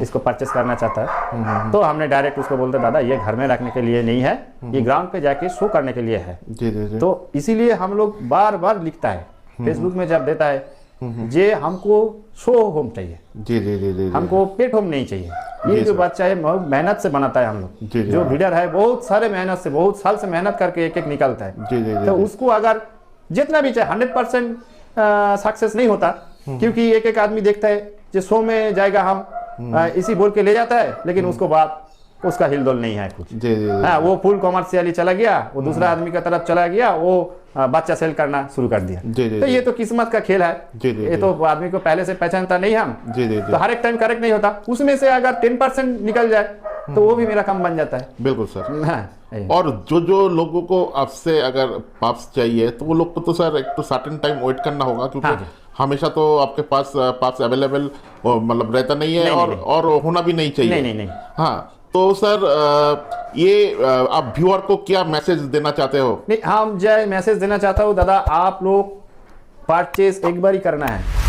इसको परचेस करना चाहता है, तो हमने डायरेक्ट उसको बोलते दादा ये घर में रखने के लिए नहीं है, ये ग्राउंड पे जाके शो करने के लिए है। जी जी जी। तो इसीलिए हम लोग बार बार लिखता है फेसबुक में जब देता है, जे हमको शो होम चाहिए, जी जी जी जी। हमको पेट होम नहीं चाहिए। ये जो बच्चा है बहुत मेहनत से बनाता है हम लोग, जी, जी। जो ब्रीडर है बहुत सारे मेहनत से, बहुत साल से मेहनत करके एक एक निकलता है। जी जी जी। तो उसको अगर जितना भी चाहे 100% सक्सेस नहीं होता, क्योंकि एक एक आदमी देखता है जो शो में जाएगा हम इसी बोल के ले जाता है, लेकिन उसको बाद उसका हिलडोल नहीं है कुछ। जी जी। हाँ, वो फुल कॉमर्शियली चला गया, वो दूसरा आदमी का तरफ चला गया, वो बच्चा सेल करना शुरू कर दिया। जी जी। तो ये तो किस्मत का खेल है। जी जी। ये तो आदमी को पहले से पहचानता नहीं हम। जी जी। तो हर एक टाइम करेक्ट नहीं होता, उसमें से अगर 10% निकल जाए तो वो भी मेरा काम बन जाता है। बिल्कुल सर। हाँ, और जो लोगों को आपसे अगर पाप्स चाहिए तो वो लोग को तो सर एक तो सर्टेन टाइम वेट करना होगा, क्योंकि हाँ जी। हमेशा तो आपके पास पाप्स अवेलेबल मतलब रहता नहीं है, नहीं, और होना भी नहीं चाहिए। नहीं। हाँ, तो सर ये आप व्यूअर को क्या मैसेज देना चाहते हो? नहीं, हम जो मैसेज देना चाहता हूँ दादा, आप लोग परचेस एक बार ही करना है।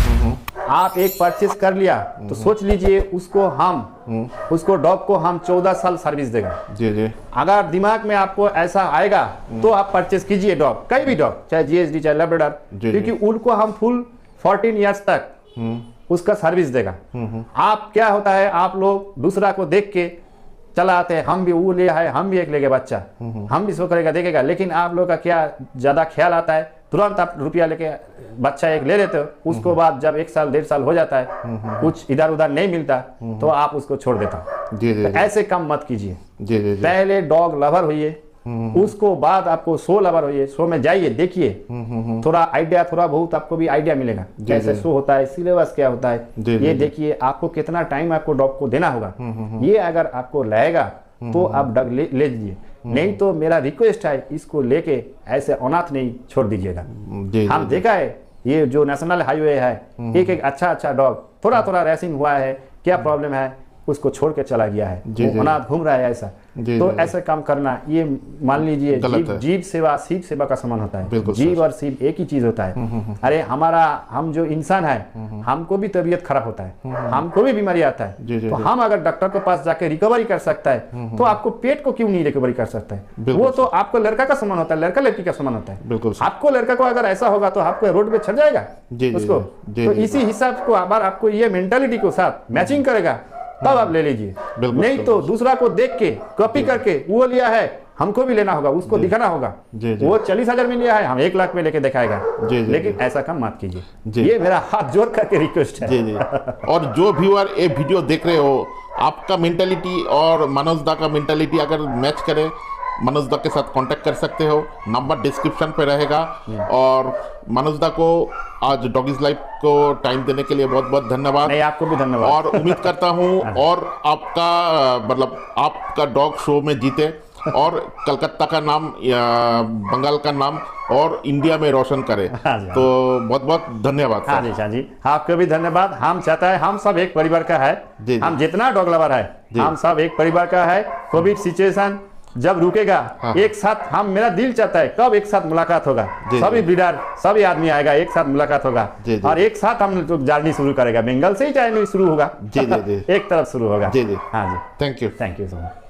आप एक परचेस कर लिया तो सोच लीजिए उसको डॉग को हम 14 साल सर्विस देगा। जी जी। अगर दिमाग में आपको ऐसा आएगा तो आप परचेस कीजिए डॉग, कई भी डॉग, चाहे जीएसडी चाहे लैब्राडोर, जी। क्योंकि उनको हम फुल 14 ईयर्स तक उसका सर्विस देगा। आप क्या होता है, आप लोग दूसरा को देख के चला आते हैं, हम भी वो ले आए, हम भी एक लेके बच्चा, हम भी सो करेगा देखेगा, लेकिन आप लोग का क्या ज्यादा ख्याल आता है, तुरंत आप रुपया लेके बच्चा एक ले लेते हो, उसको बाद जब 1 साल 1.5 साल हो जाता है, कुछ इधर उधर नहीं मिलता तो आप उसको छोड़ देता हो। जी जी। तो ऐसे काम मत कीजिए। जी जी। पहले डॉग लवर होइए, उसको बाद आपको शो लवर होइए, शो में जाइए, देखिए, थोड़ा आइडिया, थोड़ा बहुत आपको भी आइडिया मिलेगा कैसे शो होता है, सिलेबस क्या होता है, ये देखिए, आपको कितना टाइम आपको डॉग को देना होगा। ये अगर आपको लगेगा तो आप डॉग ले लीजिए, नहीं तो मेरा रिक्वेस्ट है इसको लेके ऐसे अनाथ नहीं छोड़ दीजिएगा। हम देखा है ये जो नेशनल हाईवे है, एक एक अच्छा डॉग थोड़ा रेसिंग हुआ है, क्या प्रॉब्लम है, उसको छोड़ के चला गया है, वो अनाथ घूम रहा है ऐसा। तो ऐसे काम करना, ये मान लीजिए जीव सेवा शिव सेवा का समान होता है। जीव और शिव एक ही चीज होता है। अरे हम जो इंसान है, हमको भी तबीयत खराब होता है, हमको भी बीमारी आता है, तो हम अगर डॉक्टर के पास जाके रिकवरी कर सकता है तो आपको पेट को क्यों नहीं रिकवरी कर सकता है? वो तो आपको लड़का का समान होता है, लड़का लड़की का समान होता है। आपको लड़का को अगर ऐसा होगा तो आपको रोड पे चढ़ जाएगा उसको। तो इसी हिसाब को अगर आपको ये मेंटालिटी को साथ मैचिंग करेगा तब आप ले लीजिए, नहीं तो दूसरा को देख के कॉपी करके वो लिया है, हमको भी लेना होगा, उसको दिखाना होगा, वो 40,000 में लिया है, हम 1 लाख में लेके दिखाएगा। लेकिन ऐसा काम मत कीजिए, ये मेरा हाथ जोड़ करके रिक्वेस्ट है। जी। और जो व्यूअर ये वीडियो देख रहे हो, आपका मेंटालिटी और मनोज दा का मेंटालिटी अगर मैच करे, मनोज दा के साथ कांटेक्ट कर सकते हो, नंबर डिस्क्रिप्शन पे रहेगा। और मनोज दा को आज डॉगीज लाइफ को टाइम देने के लिए बहुत बहुत धन्यवाद। नहीं, आपको भी धन्यवाद। और उम्मीद करता हूँ और आपका मतलब आपका डॉग शो में जीते और कलकत्ता का नाम या बंगाल का नाम और इंडिया में रोशन करे। तो बहुत बहुत धन्यवाद। हाँ जी, आपको भी धन्यवाद। हम चाहता है हम सब एक परिवार का है, हम जितना डॉग लवर है हम सब एक परिवार का है। कोविड सिचुएशन जब रुकेगा, एक साथ हम, मेरा दिल चाहता है कब एक साथ मुलाकात होगा, सभी ब्रीडर सभी आदमी आएगा, एक साथ मुलाकात होगा और एक साथ हम लोग जर्नी शुरू करेगा। बंगाल से ही जर्नी शुरू होगा, एक तरफ शुरू होगा। जी जी। हाँ जी, थैंक यू सो मच।